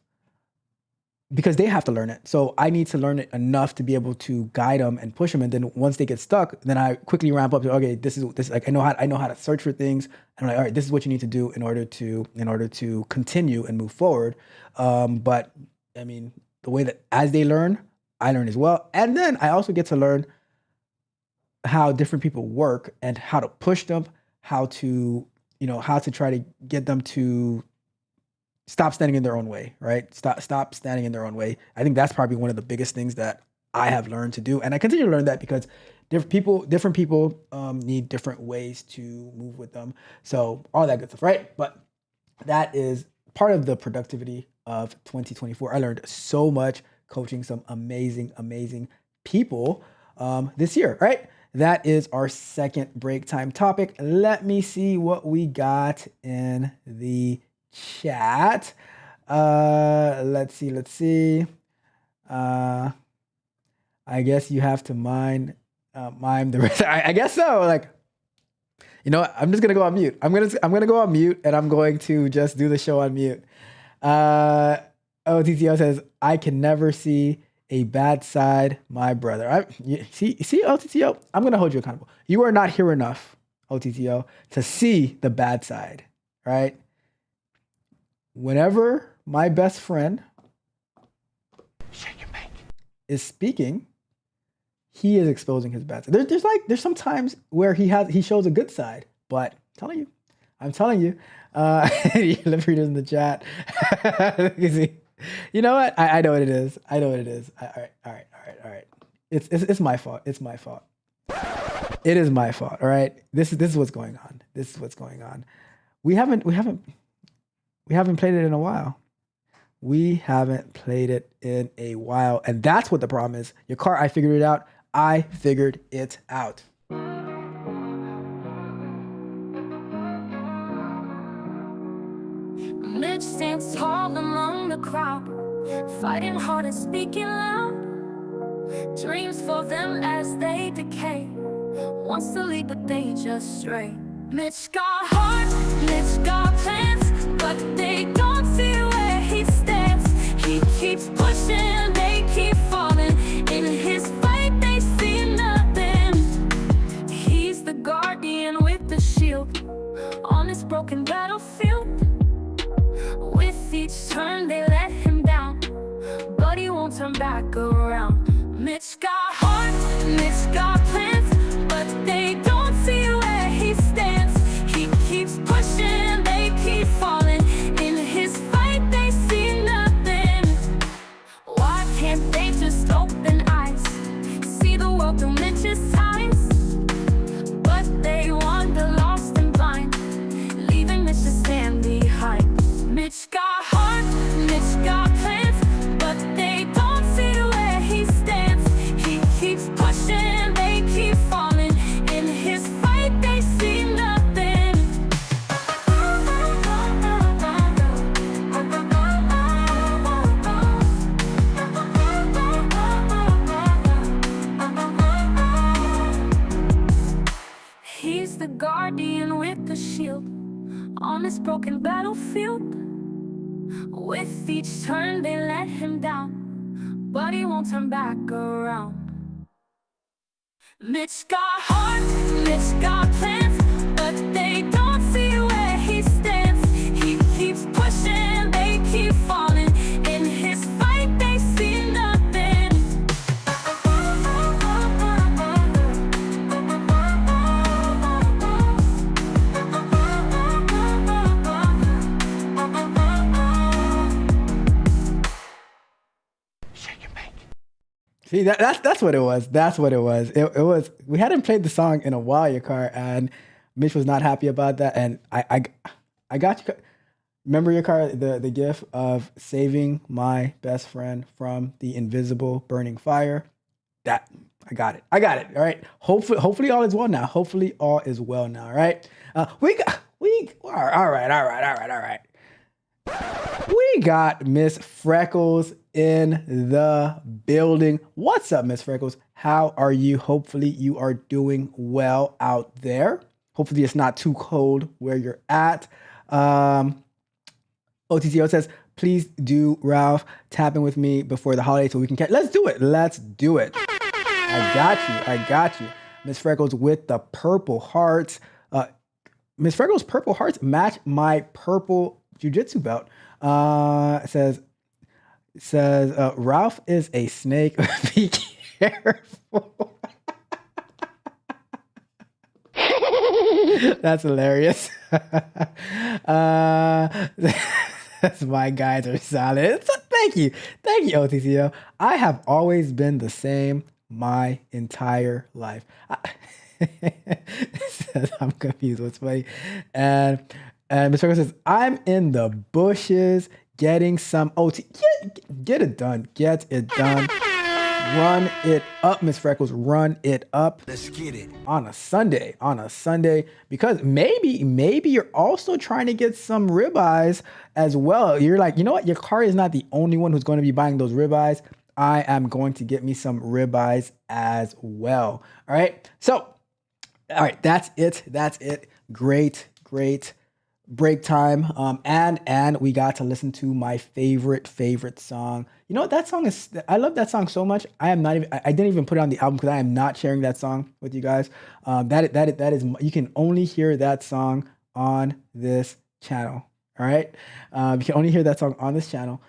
they have to learn it. So I need to learn it enough to be able to guide them and push them. And then once they get stuck, then I quickly ramp up to, okay, this like, I know how to search for things. And I'm like, all right, this is what you need to do in order to continue and move forward. But I mean, the way that as they learn, I learn as well. And then I also get to learn how different people work and how to push them, how to try to get them to stop standing in their own way, right? Stop standing in their own way. I think that's probably one of the biggest things that I have learned to do. And I continue to learn that because different people need different ways to move with them. So all that good stuff, right? But that is part of the productivity of 2024. I learned so much coaching some amazing people this year, right? That is our second break time topic. Let me see what we got in the chat. Let's see. I guess you have to mime the rest. I guess so. Like, you know what? I'm just gonna go on mute. I'm gonna go on mute, and I'm going to just do the show on mute. OTTO says, I can never see a bad side, my brother. See, OTTO, I'm going to hold you accountable. You are not here enough, OTTO, to see the bad side, right? Whenever my best friend is speaking, he is exposing his bad side. There's some times where he shows a good side, but I'm telling you, lip readers in the chat. You know what? I know what it is. All right. It's my fault. It is my fault. All right. This is what's going on. We haven't played it in a while. And that's what the problem is. Your car, I figured it out. Mitch stands tall among the crowd, fighting hard and speaking loud. Dreams for them as they decay, wants to lead but they just stray. Mitch got heart, Mitch got plans, but they don't see where he stands. He keeps pushing, they keep falling. In his fight they see nothing. He's the guardian with the shield on this broken battlefield. With each turn they let him down, but he won't turn back around. Mitch got heart, Mitch got plans, but they don't see where he stands. He keeps pushing, they keep falling. In his fight they see nothing. Why can't they just open eyes, see the world through Mitch's eyes? But they wander lost and blind, leaving Mitch to stand behind. Mitch got heart, Mitch got plans, but they don't see where he stands. He keeps pushing, they keep falling. In his fight they see nothing. He's the guardian with the shield on this broken battlefield. With each turn they let him down, but he won't turn back around. Mitch got heart, Mitch got plans, but they don't see where he stands. He keeps pushing, they keep falling. In his fight they see nothing. See, that's what it was. It was. We hadn't played the song in a while, Yakar, and Mitch was not happy about that. And I got you. Remember, Yakar, the gif of saving my best friend from the invisible burning fire. That I got it. All right. Hopefully all is well now. All right. All right. We got Miss Freckles in the building. What's up, Miss Freckles? How are you? Hopefully you are doing well out there. Hopefully it's not too cold where you're at. OTTO says, please do, Ralph, tap in with me before the holiday so we can catch. Let's do it. I got you. Miss Freckles with the purple hearts. Miss Freckles' purple hearts match my purple jiu-jitsu belt. Says Ralph is a snake. Be careful. That's hilarious. That's my guys are solid. Thank you, OTCO. I have always been the same my entire life. It says, I'm confused. What's funny? And Mr. Freckles says, I'm in the bushes getting some OT. Get it done. Get it done. Run it up, Miss Freckles. Run it up. Let's get it. On a Sunday, because maybe you're also trying to get some ribeyes as well. You're like, you know what? Your car is not the only one who's going to be buying those ribeyes. I am going to get me some ribeyes as well. All right. So, all right, that's it. Great break time. And we got to listen to my favorite song. You know what? I love that song so much. I didn't even put it on the album because I am not sharing that song with you guys. That is, you can only hear that song on this channel. All right. You can only hear that song on this channel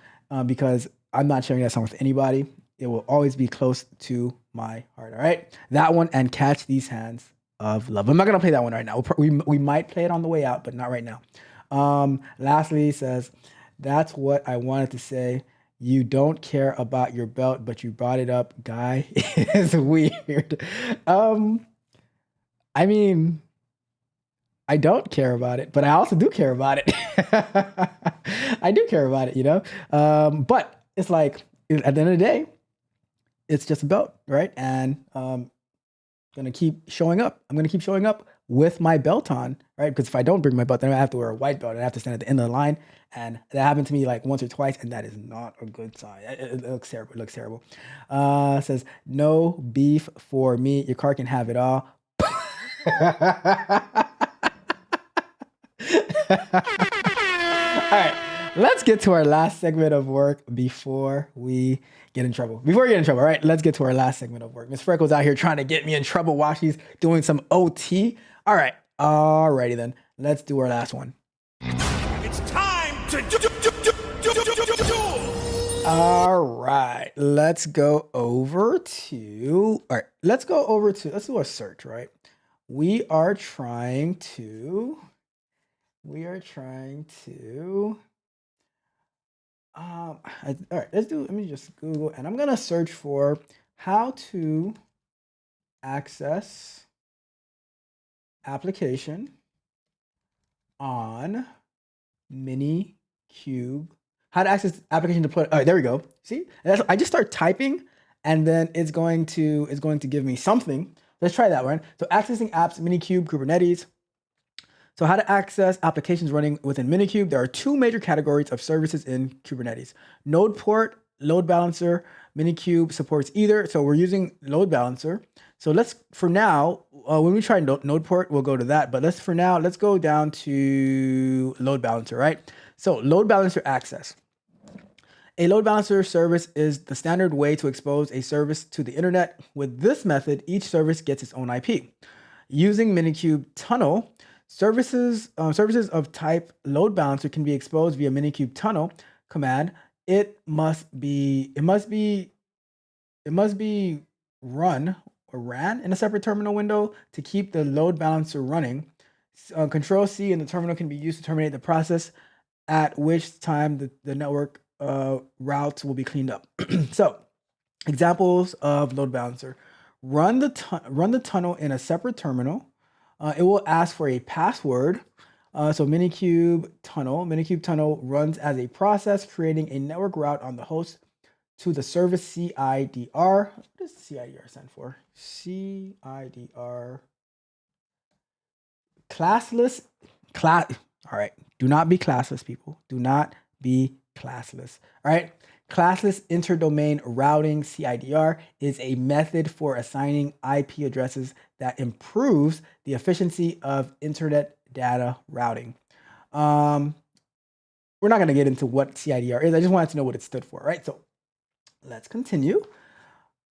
because I'm not sharing that song with anybody. It will always be close to my heart. All right. That one and Catch These Hands of Love. I'm not going to play that one right now. We might play it on the way out, but not right now. Lastly, he says, that's what I wanted to say. You don't care about your belt, but you brought it up. Guy is weird. I mean, I don't care about it, but I also do care about it. I do care about it, you know? But it's like, at the end of the day, it's just a belt, right? And I'm going to keep showing up. I'm going to keep showing up with my belt on, right? Because if I don't bring my belt, then I have to wear a white belt and I have to stand at the end of the line. And that happened to me like once or twice, and that is not a good sign. It looks terrible. It looks terrible. Says, no beef for me. Your car can have it all. All right, let's get to our last segment of work before we get in trouble. All right, let's get to our last segment of work. Miss Freckles out here trying to get me in trouble while she's doing some OT. All right, alrighty then. Let's do our last one. It's time to do. All right, let's go over to let's do a search, right? We are trying to all right, let me just Google, and I'm gonna search for how to access application on minikube. How to access application deploy. All right, there we go. See, I just start typing, and then it's going to give me something. Let's try that one. So accessing apps, minikube, Kubernetes. So how to access applications running within minikube. There are two major categories of services in Kubernetes: node port, load balancer. Minikube supports either. So we're using load balancer. So for now, when we try node port, we'll go to that. But let's go down to load balancer, right? So load balancer access. A load balancer service is the standard way to expose a service to the internet. With this method, each service gets its own IP. Using minikube tunnel, services of type load balancer can be exposed via minikube tunnel command. It must be run or ran in a separate terminal window to keep the load balancer running. Control C in the terminal can be used to terminate the process, at which time the network routes will be cleaned up. So, examples of load balancer: run the tunnel in a separate terminal. It will ask for a password. So minikube tunnel runs as a process, creating a network route on the host to the service CIDR. What does CIDR stand for? CIDR. Classless. All right. Do not be classless, people. Do not be classless. All right. Classless interdomain routing, CIDR, is a method for assigning IP addresses that improves the efficiency of internet data routing. We're not going to get into what CIDR is. I just wanted to know what it stood for, right? So let's continue.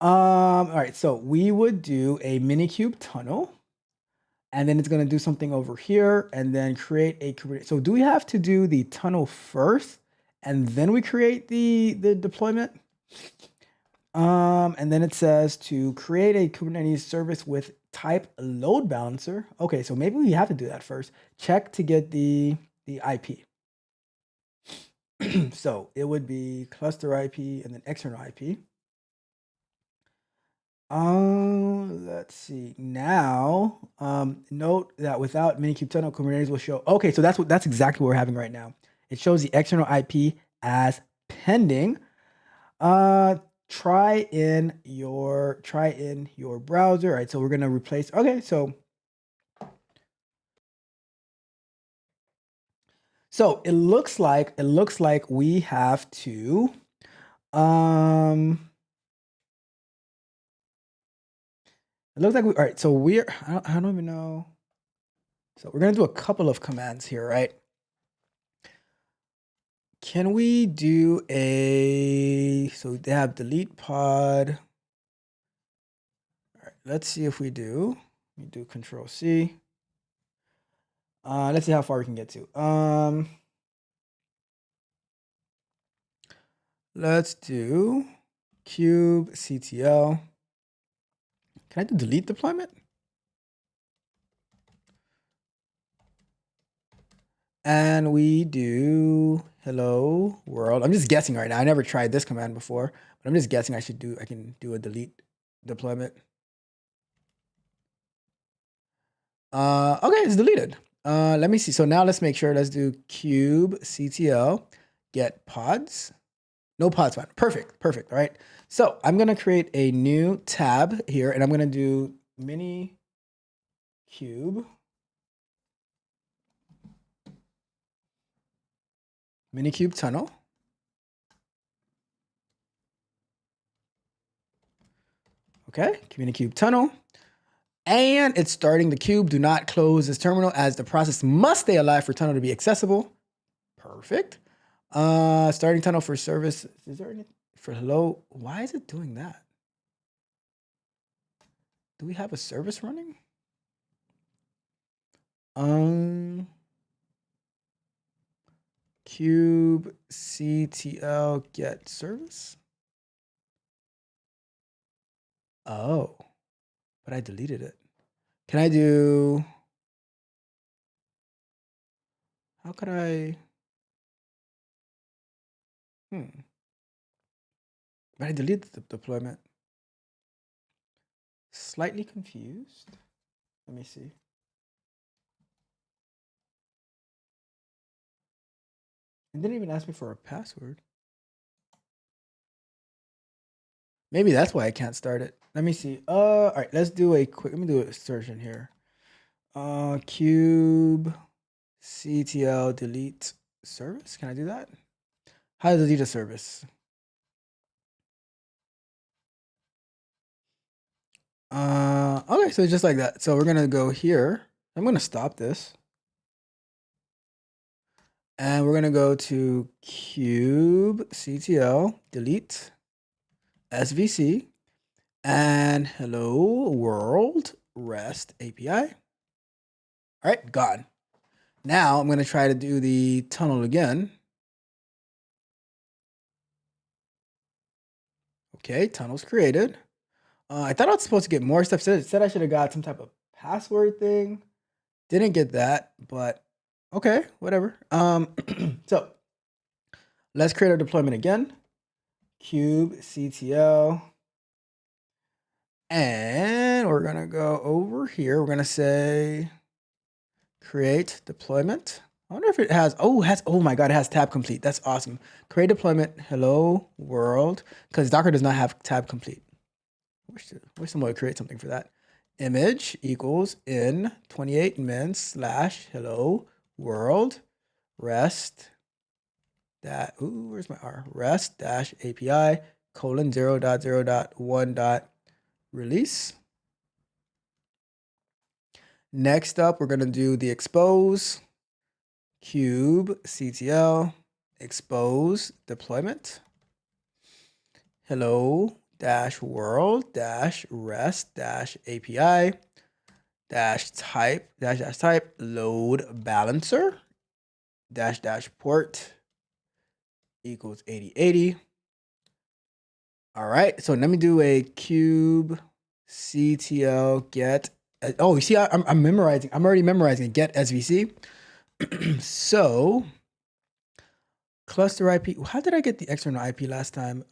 All right. So we would do a minikube tunnel, and then it's going to do something over here and then create a Kubernetes. So do we have to do the tunnel first and then we create the deployment? And then it says to create a Kubernetes service with type load balancer. Okay, so maybe we have to do that first. Check to get the IP. So it would be cluster IP and then external IP. Let's see. Now, note that without minikube tunnel, Kubernetes will show. Okay, so that's exactly what we're having right now. It shows the external IP as pending. Try in your browser. All right, so we're gonna replace. Okay, so it looks like we have to it looks like all right, so I don't even know. So we're gonna do a couple of commands here, right? Can we do so they have delete pod. All right, let's see if we do. We do Control C. Let's see how far we can get to. Let's do kubectl. Can I do delete deployment? And we do hello world. I'm just guessing right now. I never tried this command before, but I'm just guessing I can do a delete deployment. Okay, it's deleted. Let me see. So now let's make sure. Let's do kubectl get pods. No pods found. Perfect. All right. So I'm gonna create a new tab here, and I'm gonna do minikube tunnel. Okay, minikube tunnel. And it's starting the cube. Do not close this terminal as the process must stay alive for tunnel to be accessible. Perfect. Starting tunnel for service. Is there anything for hello? Why is it doing that? Do we have a service running? kubectl get service. Oh, but I deleted it. Can I do? How could I? But I deleted the deployment. Slightly confused. Let me see. It didn't even ask me for a password. Maybe that's why I can't start it. Let me see. All right, let's do a quick. Let me do a search in here. Kubectl delete service. Can I do that? How to delete a service? Okay, so just like that. So we're gonna go here. I'm gonna stop this. And we're gonna go to kubectl delete svc and hello world REST API. All right, gone. Now I'm gonna try to do the tunnel again. Okay, tunnel's created. I thought I was supposed to get more stuff. It said I should have got some type of password thing. Didn't get that, but okay, whatever. So let's create our deployment again. Kubectl. And we're gonna go over here. We're gonna say create deployment. I wonder if it has, oh my God, it has tab complete. That's awesome. Create deployment, hello world, because Docker does not have tab complete. Wish someone would create something for that. Image equals in 28 min / hello world rest that, where's my R? Rest dash API : 0.0.1. Release. Next up, we're going to do the expose. Kubectl expose deployment. Hello dash world dash rest dash API dash type load balancer dash port equals 8080. All right, so let me do a kubectl get. Oh, you see, I'm memorizing. I'm already memorizing get svc. So cluster IP. How did I get the external IP last time?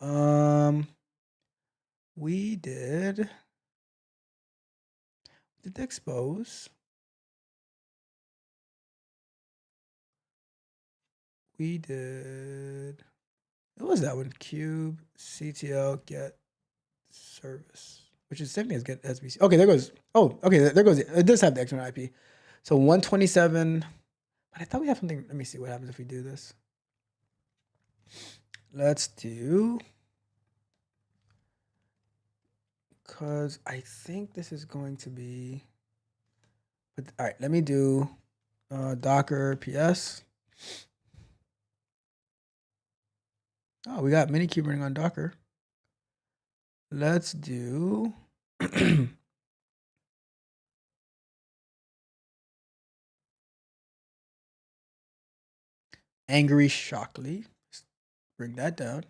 We did. did the expose. We did, what was that one? Cube, CTL, get service, which is the same thing as get SBC. Okay, there goes, oh, okay, there goes, it does have the external IP. So 127, but I thought we have something, let me see what happens if we do this. Let's do, because I think this is going to be, but all right, let me do Docker PS. Oh, we got minikube running on Docker. Let's do Angry Shockley. Bring that down.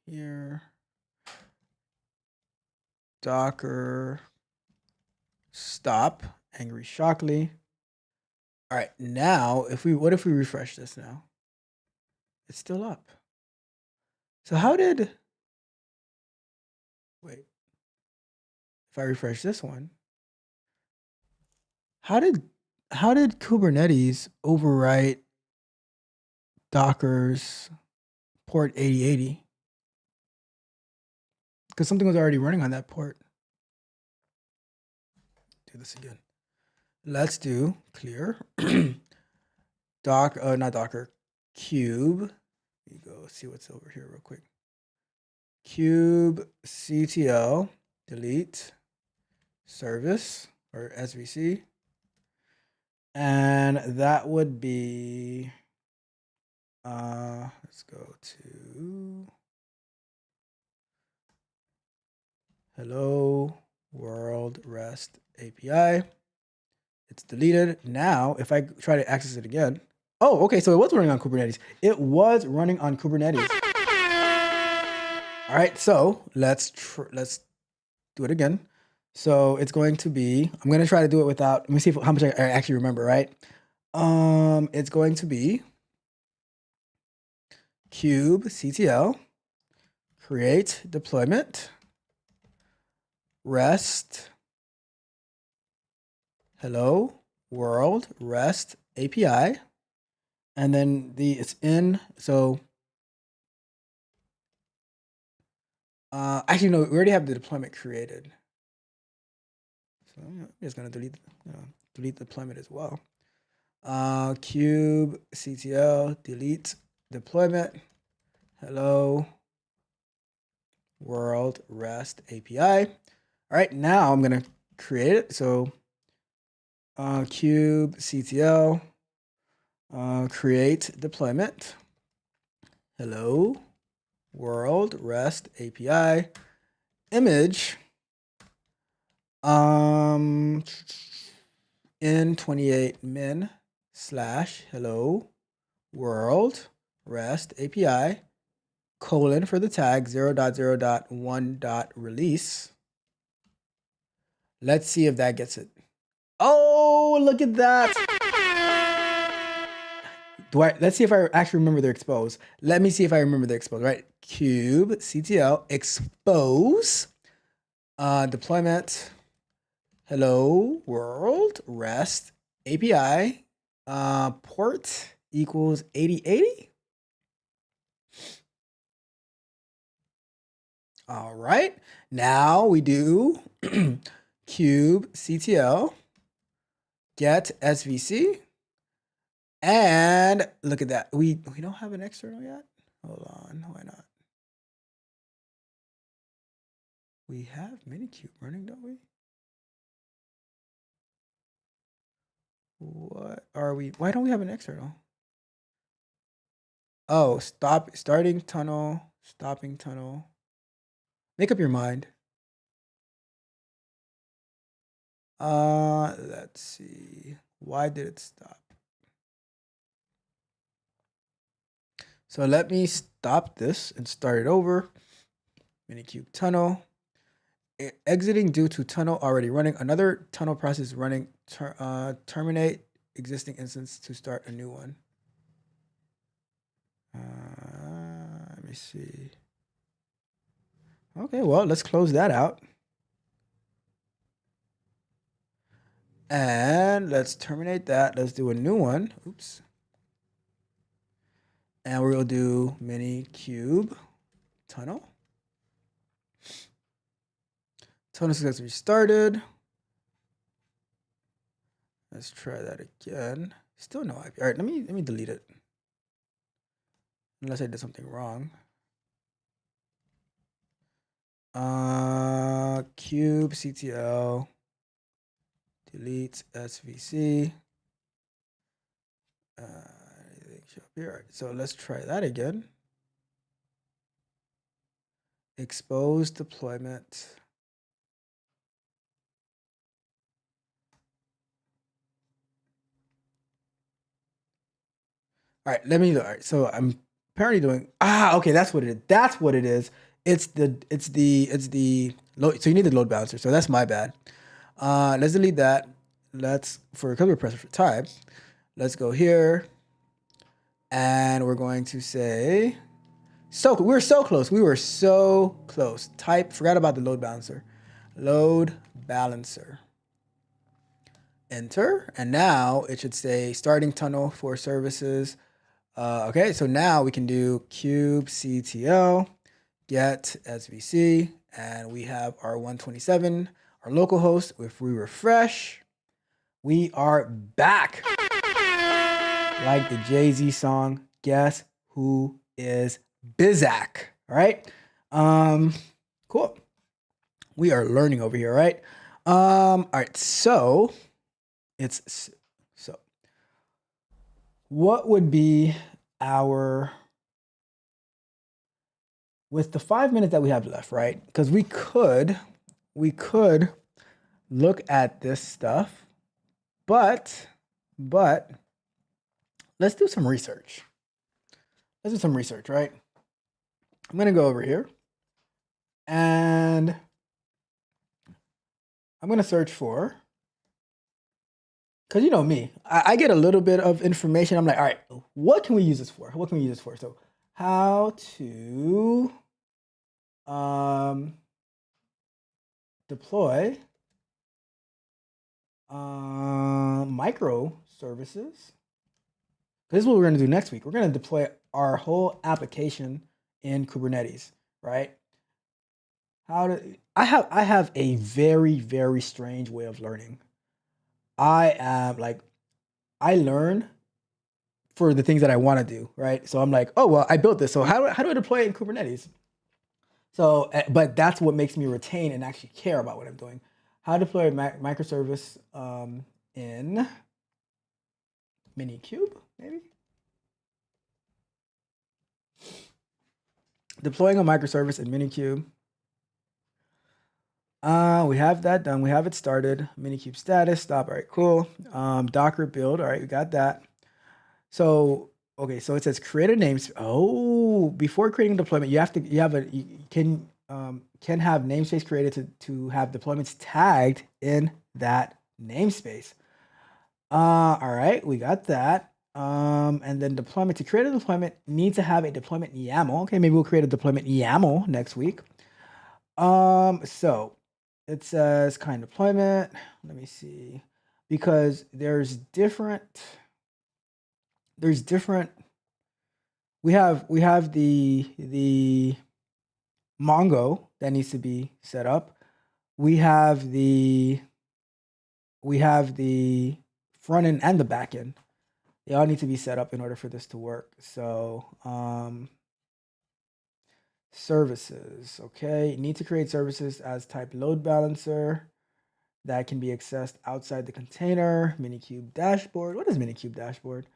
Here. Docker stop Angry Shockley. All right, now what if we refresh this now? It's still up. So wait, if I refresh this one, how did Kubernetes overwrite Docker's port 8080? Because something was already running on that port. Do this again. Let's do clear not Docker, cube. You go see what's over here real quick. Cube CTL, delete service or SVC. And that would be, let's go to hello world REST API. It's deleted. Now, if I try to access it again, oh, okay, so it was running on Kubernetes. It was running on Kubernetes. All right, so let's do it again. So it's going to be, I'm going to try to do it without, let me see how much I actually remember, right? It's going to be cube CTL, create deployment, REST, hello world REST API, and then it's in, so actually no, we already have the deployment created. So I'm just gonna delete deployment as well. Cube CTL, delete deployment, hello world REST API. All right, now I'm gonna create it. So cube CTL, create deployment, hello world REST API, image, in28 min / hello world REST API, colon for the tag 0.0.1.release. Let's see if that gets it. Oh, look at that. Let's see if I actually remember the expose. Let me see if I remember the expose, right? Cube CTL expose, deployment, hello world REST API, port equals 8080. All right, now we do cube CTL, get SVC, and look at that. We don't have an external yet. Hold on, why not? We have minikube running, don't we? What are we? Why don't we have an external? Oh, starting tunnel, stopping tunnel. Make up your mind. Let's see. Why did it stop? So let me stop this and start it over. Minikube tunnel. Exiting due to tunnel already running. Another tunnel process running. Terminate existing instance to start a new one. me see. Okay, well, let's close that out. And let's terminate that. Let's do a new one. Oops. And we'll do minikube tunnel. Tunnel successfully started. Let's try that again. Still no IP. All right, let me delete it. Unless I did something wrong. Cube CTL. Delete SVC. Anything show up here? All right, so let's try that again. Expose deployment. All right, let me do. All right, so I'm apparently doing. Okay, that's what it is. That's what it is. It's the load. So you need the load balancer. So that's my bad. Let's delete that. Let's because we're pressing for time. Let's go here, and we're going to say. So we were so close. We were so close. Type. Forgot about the load balancer. Load balancer. Enter, and now it should say starting tunnel for services. Okay, so now we can do kubectl get svc, and we have our 127, our local host. If we refresh, we are back. Like the Jay-Z song, guess who is Bizak? All right, cool. We are learning over here, right? All right, so what would be our, with the 5 minutes that we have left, right? Because we could look at this stuff, but let's do some research. Let's do some research, right? I'm gonna go over here and I'm gonna search for, because you know me, I get a little bit of information. I'm like, all right, what can we use this for? What can we use this for? So how to deploy microservices. This is what we're going to do next week. We're going to deploy our whole application in Kubernetes, right? I have a very, very strange way of learning. I learn for the things that I want to do, right? So I'm like, oh, well, I built this. So how do I deploy it in Kubernetes? So, but that's what makes me retain and actually care about what I'm doing. How to deploy a microservice in minikube, maybe? Deploying a microservice in minikube. We have that done. We have it started. Minikube status, stop. All right, cool. Docker build. All right, we got that. So, okay, so it says create a namespace. Oh, before creating a deployment, you can have namespace created to have deployments tagged in that namespace. All right, we got that. And then deployment, to create a deployment, need to have a deployment YAML. Okay, maybe we'll create a deployment YAML next week. So it says kind of deployment. Let me see, because there's different. We have the Mongo that needs to be set up. We have the front end and the back end. They all need to be set up in order for this to work. So services, okay. You need to create services as type load balancer that can be accessed outside the container. Minikube dashboard. What is Minikube dashboard?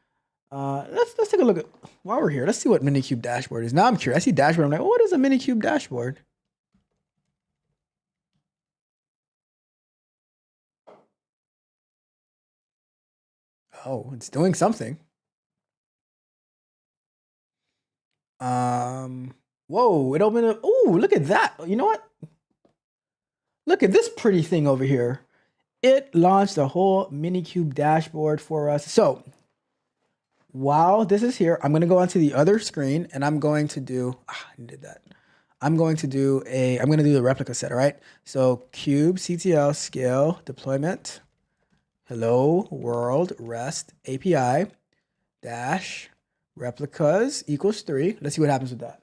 Let's take a look at, while we're here, let's see what Minikube dashboard is. Now I'm curious. I see dashboard. I'm like, what is a Minikube dashboard? Oh, it's doing something. Whoa, it opened up. Oh, look at that. You know what? Look at this pretty thing over here. It launched a whole Minikube dashboard for us. So while this is here, I'm going to go onto the other screen and I'm going to do, I did that. I'm going to do the replica set, all right? So kubectl scale deployment, hello world rest API dash replicas equals 3. Let's see what happens with that.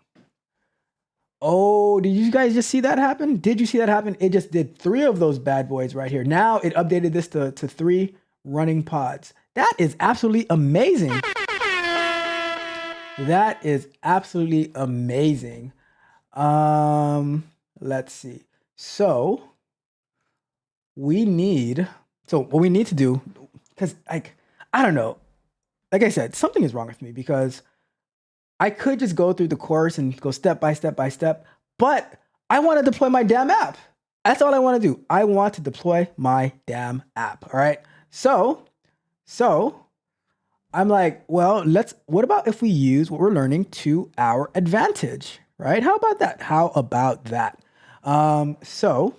Oh, did you guys just see that happen? Did you see that happen? It just did 3 of those bad boys right here. Now it updated this to 3 running pods. That is absolutely amazing. That is absolutely amazing. Let's see. So what we need to do, because I don't know, like I said, something is wrong with me because I could just go through the course and go step by step by step, but I want to deploy my damn app. That's all I want to do. I want to deploy my damn app. All right. So I'm like, well, what about if we use what we're learning to our advantage, right? How about that? So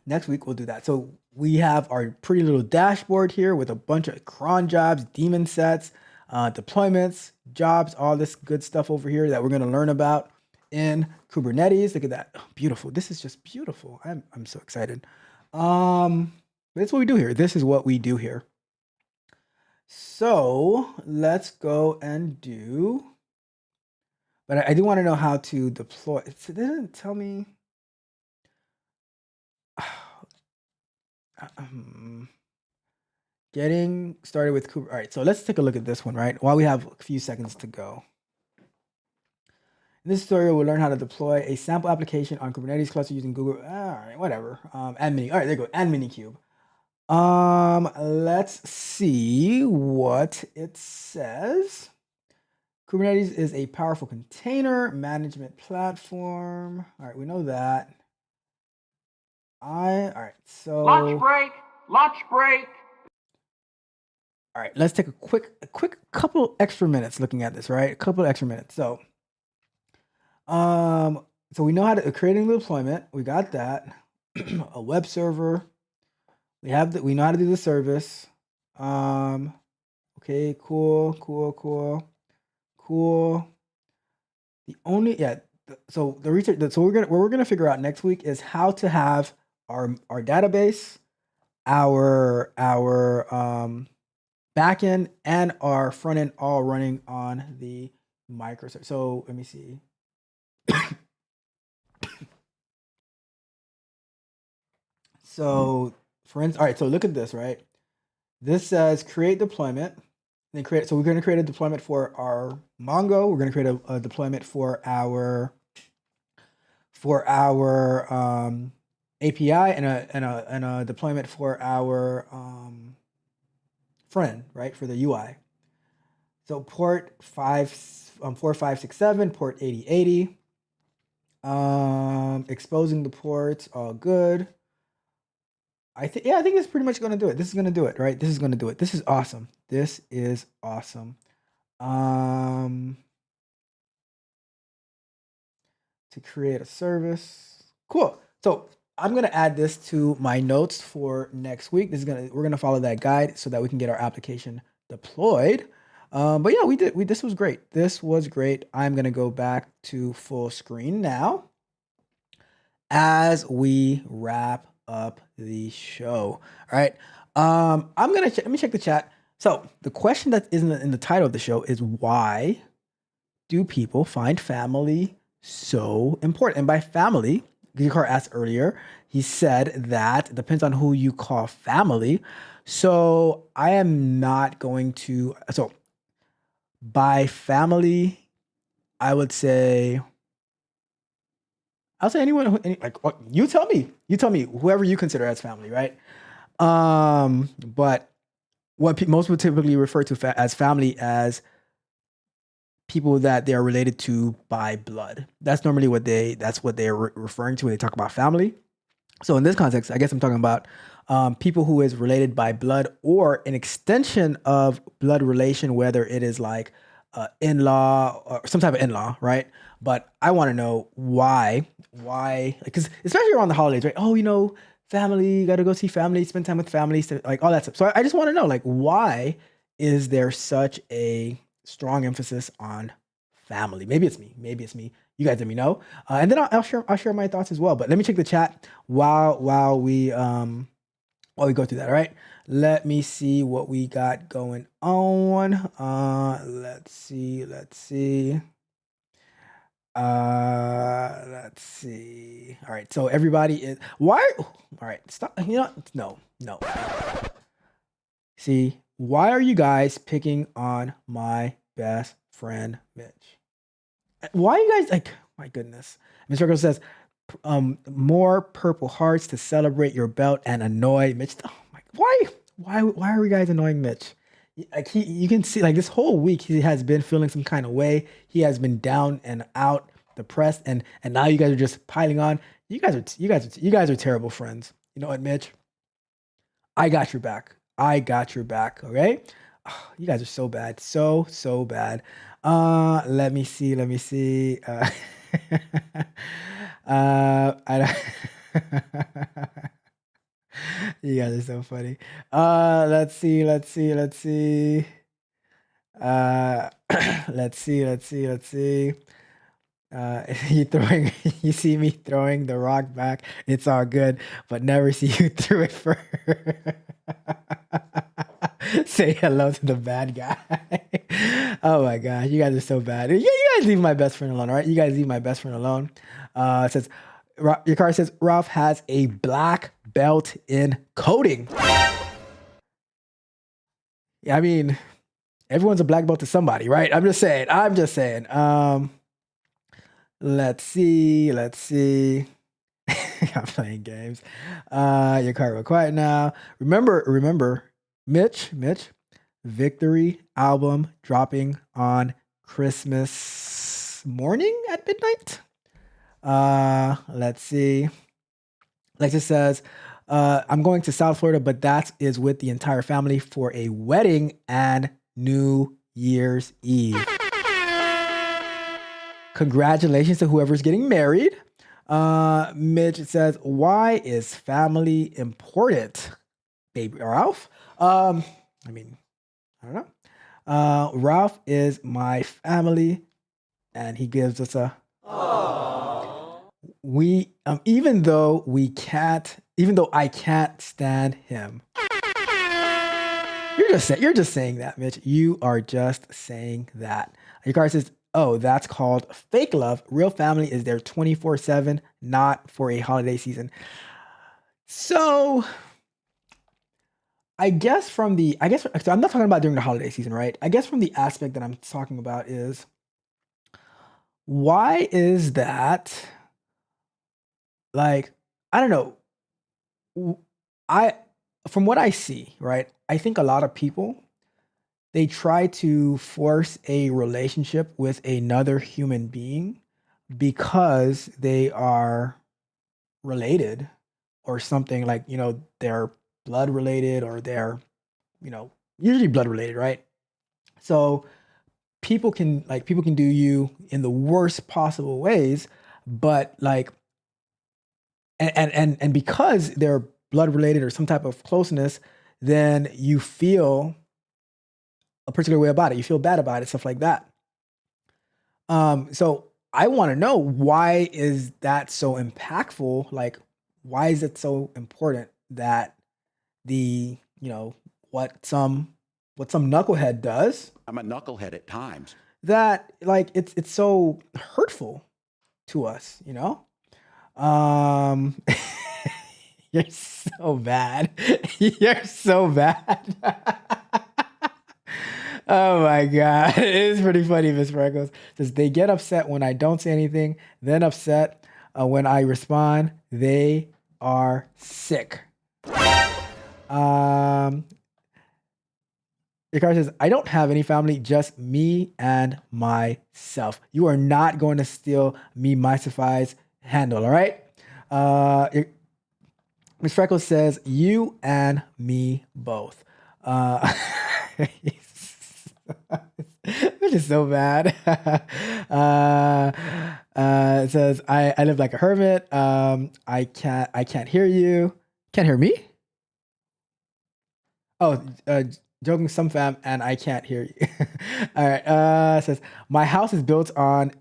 next week we'll do that. So we have our pretty little dashboard here with a bunch of cron jobs, daemon sets, deployments, jobs, all this good stuff over here that we're going to learn about in Kubernetes. Look at that. Oh, beautiful. This is just beautiful. I'm so excited. That's what we do here. This is what we do here. So let's go and do, but I do want to know how to deploy. It didn't tell me. Getting started with Kubernetes. All right, so let's take a look at this one, right? While we have a few seconds to go. In this tutorial, we'll learn how to deploy a sample application on Kubernetes cluster using Google. All right, whatever. Add mini. All right, there you go. Add minikube. Let's see what it says. Kubernetes is a powerful container management platform. All right, we know that. All right, so Lunch break. all right, let's take a quick couple extra minutes looking at this, right? A couple extra minutes. So we know how to create a new deployment. We got that. A web server. We know how to do the service. Okay, cool. So the research. So what we're gonna figure out next week is how to have our database, our backend, and our front end all running on the microservice. So let me see. So for instance, all right, so look at this, right? This says create deployment. Then so we're going to create a deployment for our Mongo. We're going to create a deployment for our API and a deployment for our front end, right? For the UI. So port 4567, port 8080. Exposing the ports, all good. I think it's pretty much going to do it. This is going to do it, right? This is going to do it. This is awesome. This is awesome. To create a service. Cool. So I'm going to add this to my notes for next week. We're going to follow that guide so that we can get our application deployed. But yeah, this was great. This was great. I'm going to go back to full screen now as we wrap up the show. All right. Let me check the chat. So the question that isn't in the title of the show is, why do people find family so important? And by family, Gikar asked earlier, he said that it depends on who you call family. So I am not going to, so by family, I'll say anyone, you tell me, whoever you consider as family, right? But what most would typically refer to as family as people that they are related to by blood. That's normally what they're referring to when they talk about family. So in this context, I guess I'm talking about people who is related by blood or an extension of blood relation, whether it is like in-law or some type of in-law, right? But I want to know why, because especially around the holidays, right? Oh, family, you got to go see family, spend time with family, like all that stuff. So I just want to know, like, why is there such a strong emphasis on family? Maybe it's me. Maybe it's me. You guys let me know, and then I'll share my thoughts as well. But let me check the chat while we go through that. All right. Let me see what we got going on. Let's see. Let's see. All right. So everybody is why? All right. Stop. You know, no. See, why are you guys picking on my best friend Mitch? Why are you guys like? My goodness. Mr. Circle says, more purple hearts to celebrate your belt and annoy Mitch. Oh my! Why are you guys annoying Mitch? Like you can see, like this whole week he has been feeling some kind of way. He has been down and out, depressed, and now you guys are just piling on. You guys are terrible friends. You know what, Mitch? I got your back. Okay. Oh, you guys are so bad, so bad. Let me see. I you guys are so funny. Let's see. Let's see. You see me throwing the rock back. It's all good, but never see you throw it first. Say hello to the bad guy. Oh my gosh, you guys are so bad. You guys leave my best friend alone, all right? You guys leave my best friend alone. It says, your card says, Ralph has a black belt in coding. Yeah, I mean, everyone's a black belt to somebody, right? I'm just saying. Let's see. I'm playing games. Your card real quiet now. Remember, Mitch, Victory album dropping on Christmas morning at midnight. Let's see. Lexus says, I'm going to South Florida, but that is with the entire family for a wedding and New Year's Eve. Congratulations to whoever's getting married. Mitch says, why is family important? Baby Ralph? I mean, I don't know. Ralph is my family, and he gives us a we even though I can't stand him. You're just saying that, Mitch. You are just saying that. Your card says, oh, that's called fake love. Real family is there 24/7, not for a holiday season. So I guess so I'm not talking about during the holiday season, right? I guess from the aspect that I'm talking about is, why is that? Like, I don't know. From what I see, right? I think a lot of people, they try to force a relationship with another human being because they are related or something, like, they're blood related, or they're, usually blood related, right? So people can do you in the worst possible ways, but like, and because they're blood related or some type of closeness, then you feel a particular way about it. You feel bad about it, stuff like that. So I want to know, why is that so impactful? Like, why is it so important that what some knucklehead does? I'm a knucklehead at times. That, like, it's so hurtful to us, You're so bad. You're so bad. Oh my God. It is pretty funny, Miss Freckles. Says they get upset when I don't say anything, then upset when I respond. They are sick. Your card says, I don't have any family, just me and myself. You are not going to steal me, myself's handle, all right? Ms. Freckles says, you and me both. Which is so bad. It says, I live like a hermit. I can't hear you. Can't hear me? Oh, joking some fam, and I can't hear you. All right. It says my house is built on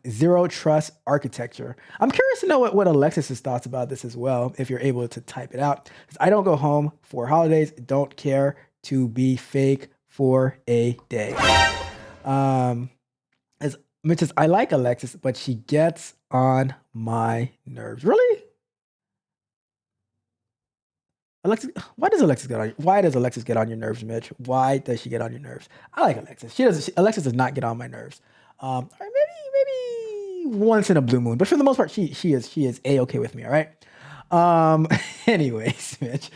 zero trust architecture. I'm curious to know what Alexis's thoughts about this as well, if you're able to type it out. It says, I don't go home for holidays, don't care to be fake for a day. As Mitch says, I like Alexis, but she gets on my nerves. Really? Alexis, why does Alexis get on your nerves, Mitch? Why does she get on your nerves? I like Alexis. Alexis does not get on my nerves. Or maybe once in a blue moon, but for the most part, she is a-okay with me. All right. Anyways, Mitch.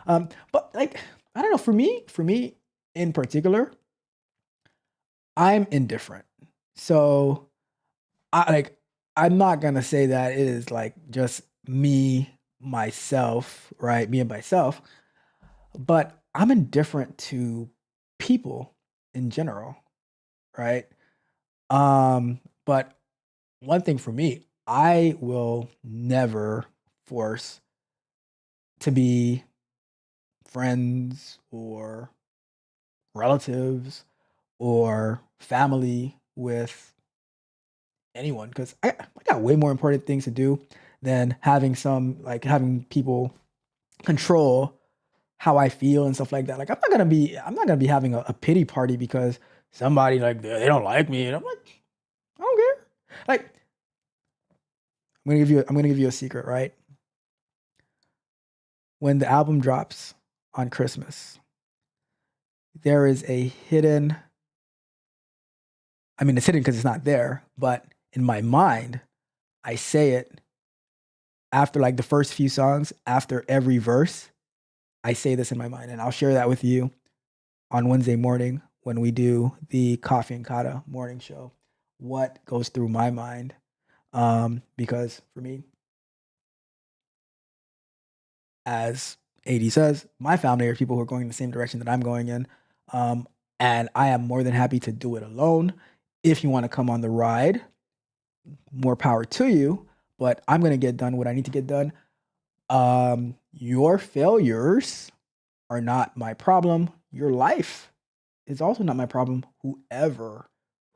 But like, I don't know. For me in particular, I'm indifferent. So I'm not gonna say that it is like just myself, right? Me and myself, but I'm indifferent to people in general, right? But one thing for me, I will never force to be friends or relatives or family with anyone, because I got way more important things to do than having people control how I feel and stuff like that. Like I'm not gonna be having a pity party because somebody like they don't like me, and I'm like, I don't care. Like I'm gonna give you a secret, right? When the album drops on Christmas, there is a hidden. I mean, it's hidden because it's not there, but in my mind, I say it after like the first few songs, after every verse. I say this in my mind, and I'll share that with you on Wednesday morning when we do the Coffee and Kata morning show. What goes through my mind? Because for me, as AD says, my family are people who are going in the same direction that I'm going in. And I am more than happy to do it alone. If you want to come on the ride, more power to you. But I'm going to get done what I need to get done. Your failures are not my problem. Your life is also not my problem.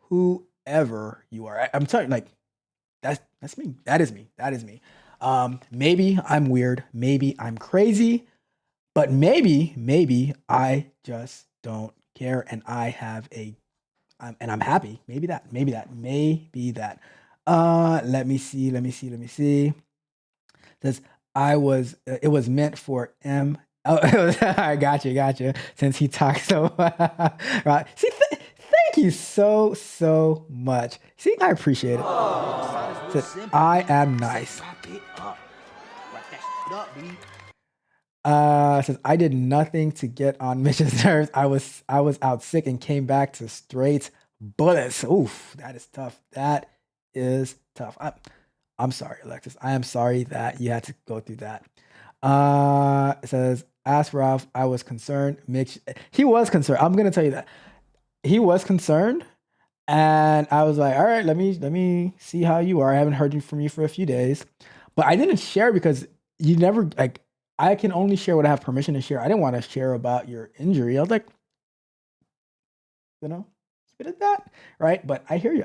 Whoever you are. I'm telling you, like, that's me. That is me. Maybe I'm weird. Maybe I'm crazy. But maybe I just don't care, and I have and I'm happy. Maybe that. Let me see. It says it was meant for M. Oh, I gotcha. Since he talks so right. See, thank you so much. See, I appreciate it. Says, I am nice. Says I did nothing to get on Mitch's nerves. I was out sick and came back to straight bullets. Oof, that is tough. I'm sorry, Alexis. I am sorry that you had to go through that. It says, ask Ralph. I was concerned. He was concerned. I'm gonna tell you that he was concerned, and I was like, all right, let me see how you are. I haven't heard from you for a few days, but I didn't share because you never like. I can only share what I have permission to share. I didn't want to share about your injury. I was like, spit at that, right? But I hear you.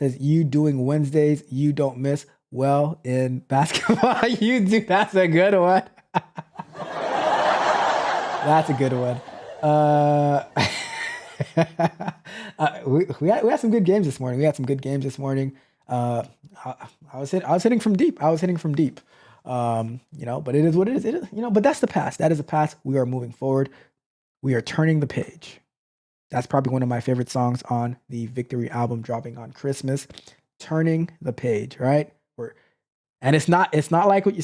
Says you doing Wednesdays, you don't miss. Well, in basketball, you do. That's a good one. That's a good one. We had some good games this morning. I was hitting from deep. But it is what it is. But that's the past. That is the past. We are moving forward. We are turning the page. That's probably one of my favorite songs on the Victory album dropping on Christmas. Turning the page, right? It's not like what you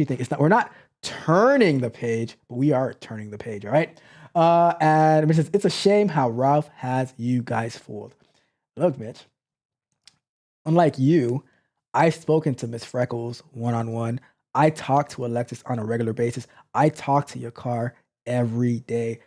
think. We're not turning the page, but we are turning the page, all right? And Mitch says, it's a shame how Ralph has you guys fooled. Look, Mitch, unlike you, I've spoken to Miss Freckles one-on-one. I talk to Alexis on a regular basis. I talk to your car every day.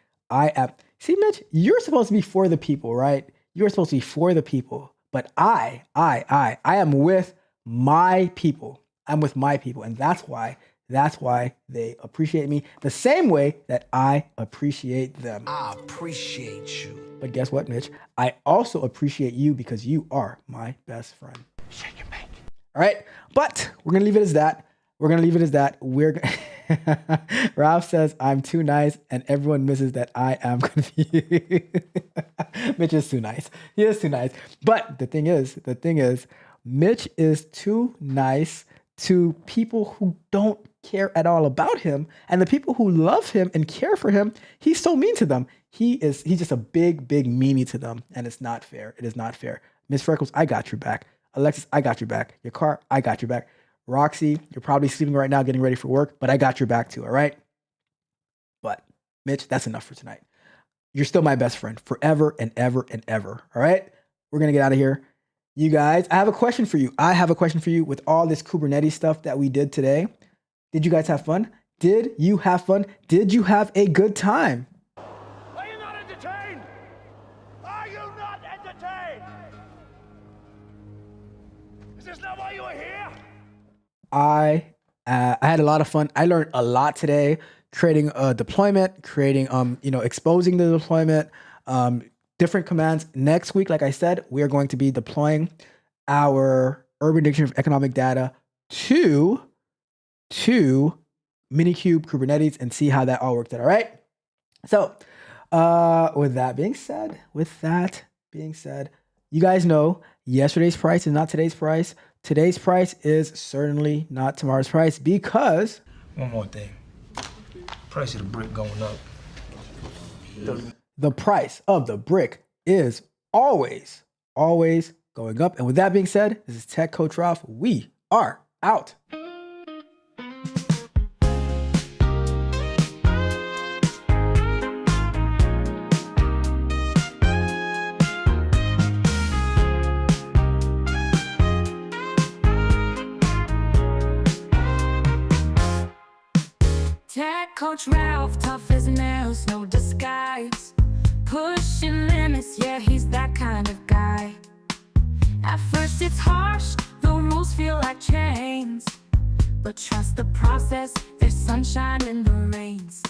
See, Mitch, you're supposed to be for the people, right? You're supposed to be for the people. But I am with my people. I'm with my people. And that's why That's why they appreciate me the same way that I appreciate them. I appreciate you. But guess what, Mitch? I also appreciate you because you are my best friend. Shake and bake. All right, but we're gonna leave it as that. Ralph says I'm too nice, and everyone misses that I am confused. Mitch is too nice. He is too nice. But the thing is, Mitch is too nice to people who don't care at all about him, and the people who love him and care for him, he's so mean to them. He's just a big meanie to them, and it's not fair. It is not fair. Miss Freckles, I got your back. Alexis, I got your back. Your car, I got your back. Roxy, you're probably sleeping right now, getting ready for work, but I got your back too, all right? But Mitch, that's enough for tonight. You're still my best friend forever and ever and ever, all right? We're gonna get out of here. You guys, I have a question for you. With all this Kubernetes stuff that we did today. Did you guys have fun? Did you have fun? Did you have a good time? Are you not entertained? Are you not entertained? Is this not why you are here? I had a lot of fun. I learned a lot today, creating a deployment, exposing the deployment, different commands. Next week, like I said, we are going to be deploying our Urban Dictionary of Economic Data to minikube Kubernetes and see how that all works out. All right. So with that being said, you guys know yesterday's price is not today's price. Today's price is certainly not tomorrow's price because One more thing. Price of the brick going up. the price of the brick is always going up. And with that being said, this is Tech Coach Ralph. We are out. Tech Coach Ralph, tough as nails, no disguise. Pushing limits, yeah, he's that kind of guy. At first it's harsh, the rules feel like chains. But trust the process, there's sunshine in the rains.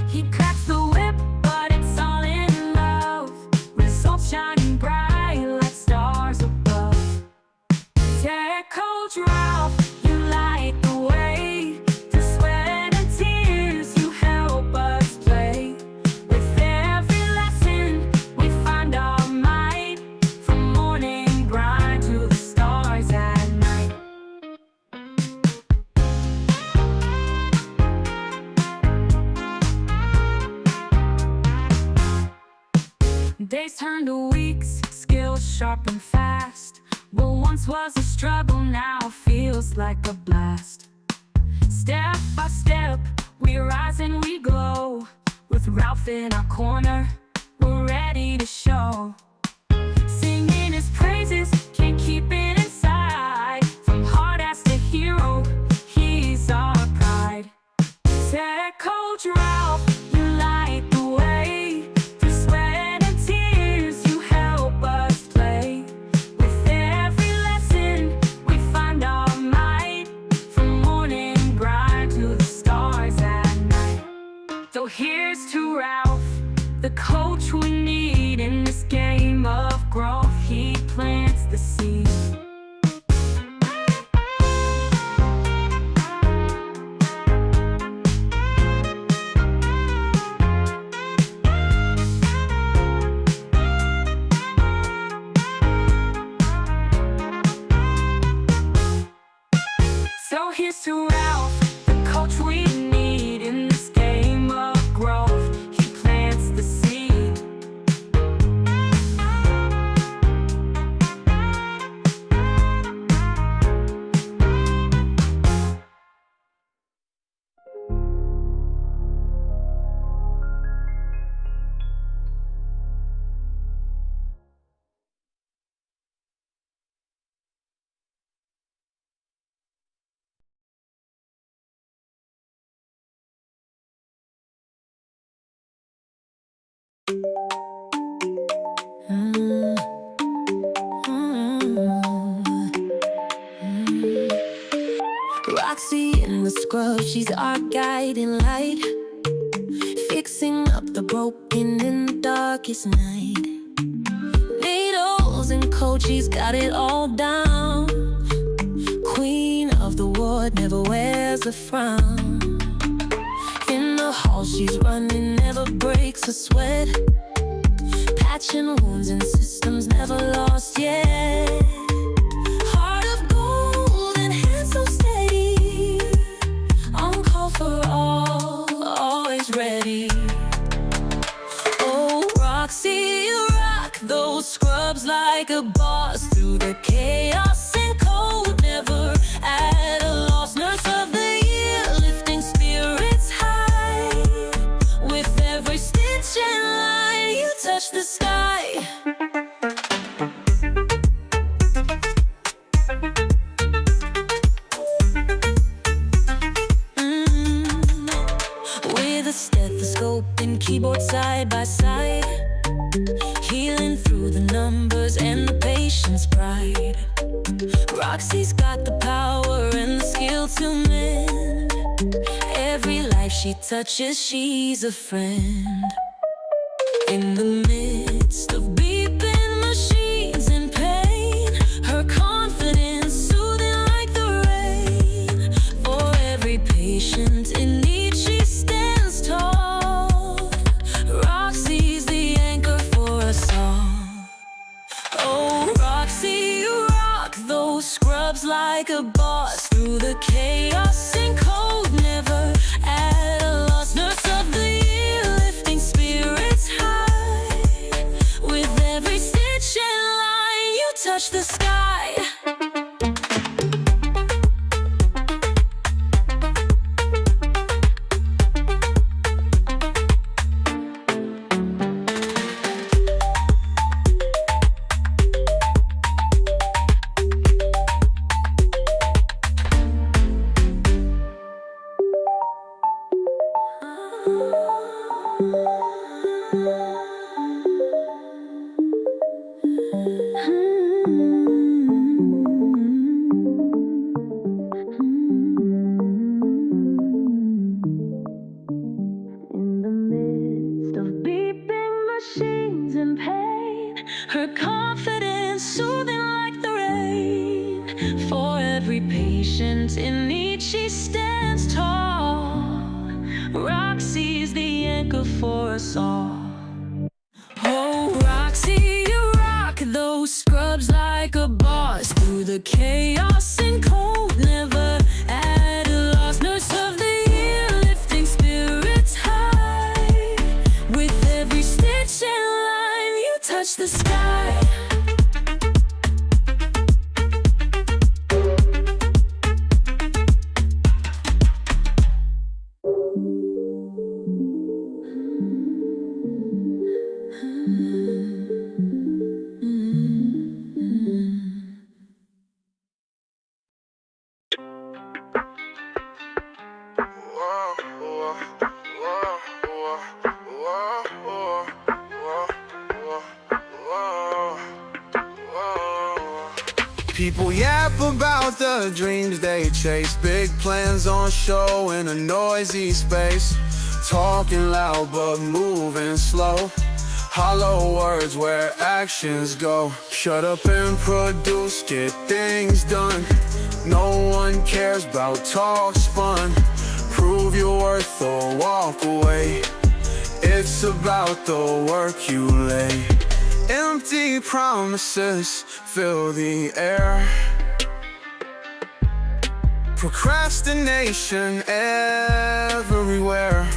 He cracks the whip, but it's all in love. Results shining bright like stars above. Tech Coach Ralph, you light the way. Through sweat and tears, you help us play. With every lesson, we find our might. From morning grind to the stars at night. Days turn to weeks, skills sharp and fast. What once was a struggle now feels like a blast. Step by step, we rise and we glow. With Ralph in our corner, we're ready to show. Singing his praises, can't keep it inside. From hard ass to hero, he's our pride. Tech Coach Ralph, you light the way. Through sweat and tears, you help us play. With every lesson, we find our might. From morning grind to the stars at night. So here's to Ralph, the coach we need in this game of growth. He plants the seed. So here's to Ralph, the coach we need in this game of growth. He plants the seed. Roxy in the scrub, she's our guiding light, fixing up the broken in the darkest night. Needles and coat, she's got it all down. Queen of the ward, never wears a frown. In the hall she's running, never breaks a sweat. Patching wounds and systems never lost yet. Heart of gold and hands so steady. On call for all, always ready. Oh, Roxy, you rock those scrubs like a boss. Through the chaos and cold, never at a loss. Nurse of the year, lifting spirits high. With every stitch and line, you touch the sky. With a stethoscope and keyboard side by side, healing through the numbers and the patient's pride. Roxy's got the power and the skill to mend. Every life she touches, she's a friend. In the midst of beeping machines and pain, her confidence soothing like the rain. For every patient in need, she stands tall. Roxy's the anchor for us all. Oh, Roxy, you rock those scrubs like a boss. Through the chaos and cold, never at a loss. Nurse of the year, lifting spirits high. With every stitch and line, you touch the sky. In the midst of beeping machines and pain, her confidence soothing like the rain. For every patient in need, she stands tall. Roxy's the anchor for us all. Oh, Roxy, you rock those scrubs like a boss. Through the chaos and cold, never at a loss. Nurse of the year, lifting spirits high. With every stitch and line, you touch the sky. People yap about the dreams they chase. Big plans on show in a noisy space. Talking loud but moving slow. Hollow words where actions go. Shut up and produce, get things done. No one cares about talk spun. Prove your worth or walk away. It's about the work you lay. Empty promises fill the air. Procrastination everywhere.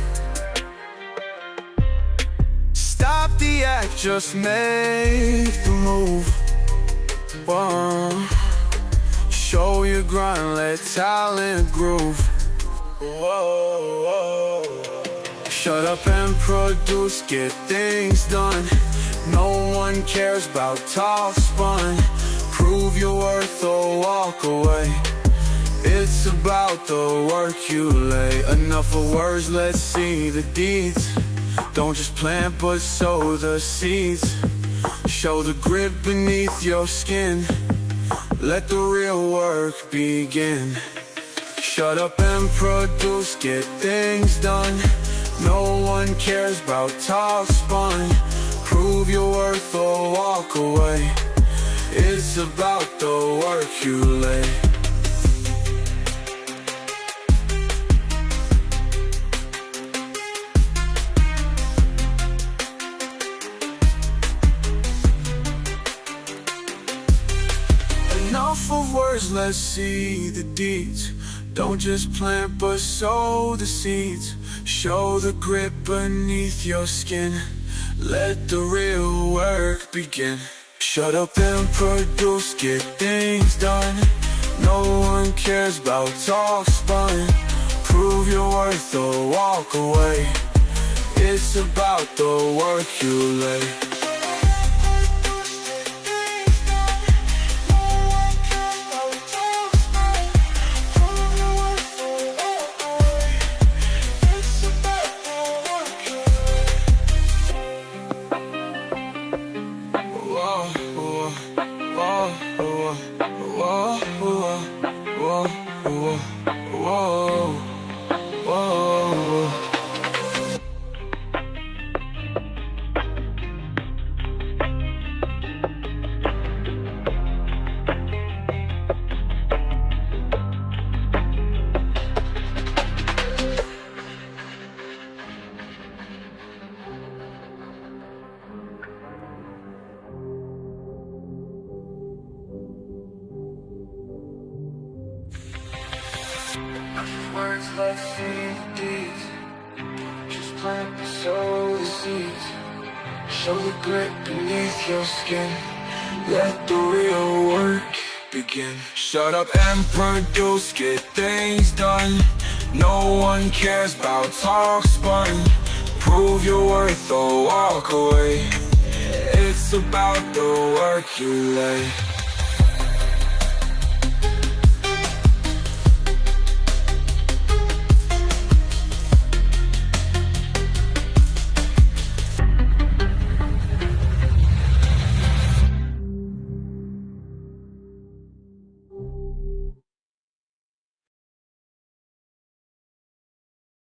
Stop the act, just make the move. Show your grind, let talent groove. Whoa. Shut up and produce, get things done. No one cares about talk spun. Prove your worth or walk away. It's about the work you lay. Enough of words, let's see the deeds. Don't just plant but sow the seeds. Show the grit beneath your skin. Let the real work begin. Shut up and produce, get things done. No one cares about top spun. Prove your worth or walk away. It's about the work you lay. Enough of words, let's see the deeds. Don't just plant but sow the seeds. Show the grit beneath your skin. Let the real work begin. Shut up and produce, get things done. No one cares about talk spun. Prove your worth or walk away. It's about the work you lay. Words, let's see the deeds. Just plant and sow the seeds. Show the grit beneath your skin. Let the real work begin. Shut up and produce, get things done. No one cares about talk spun. Prove your worth or walk away. It's about the work you lay.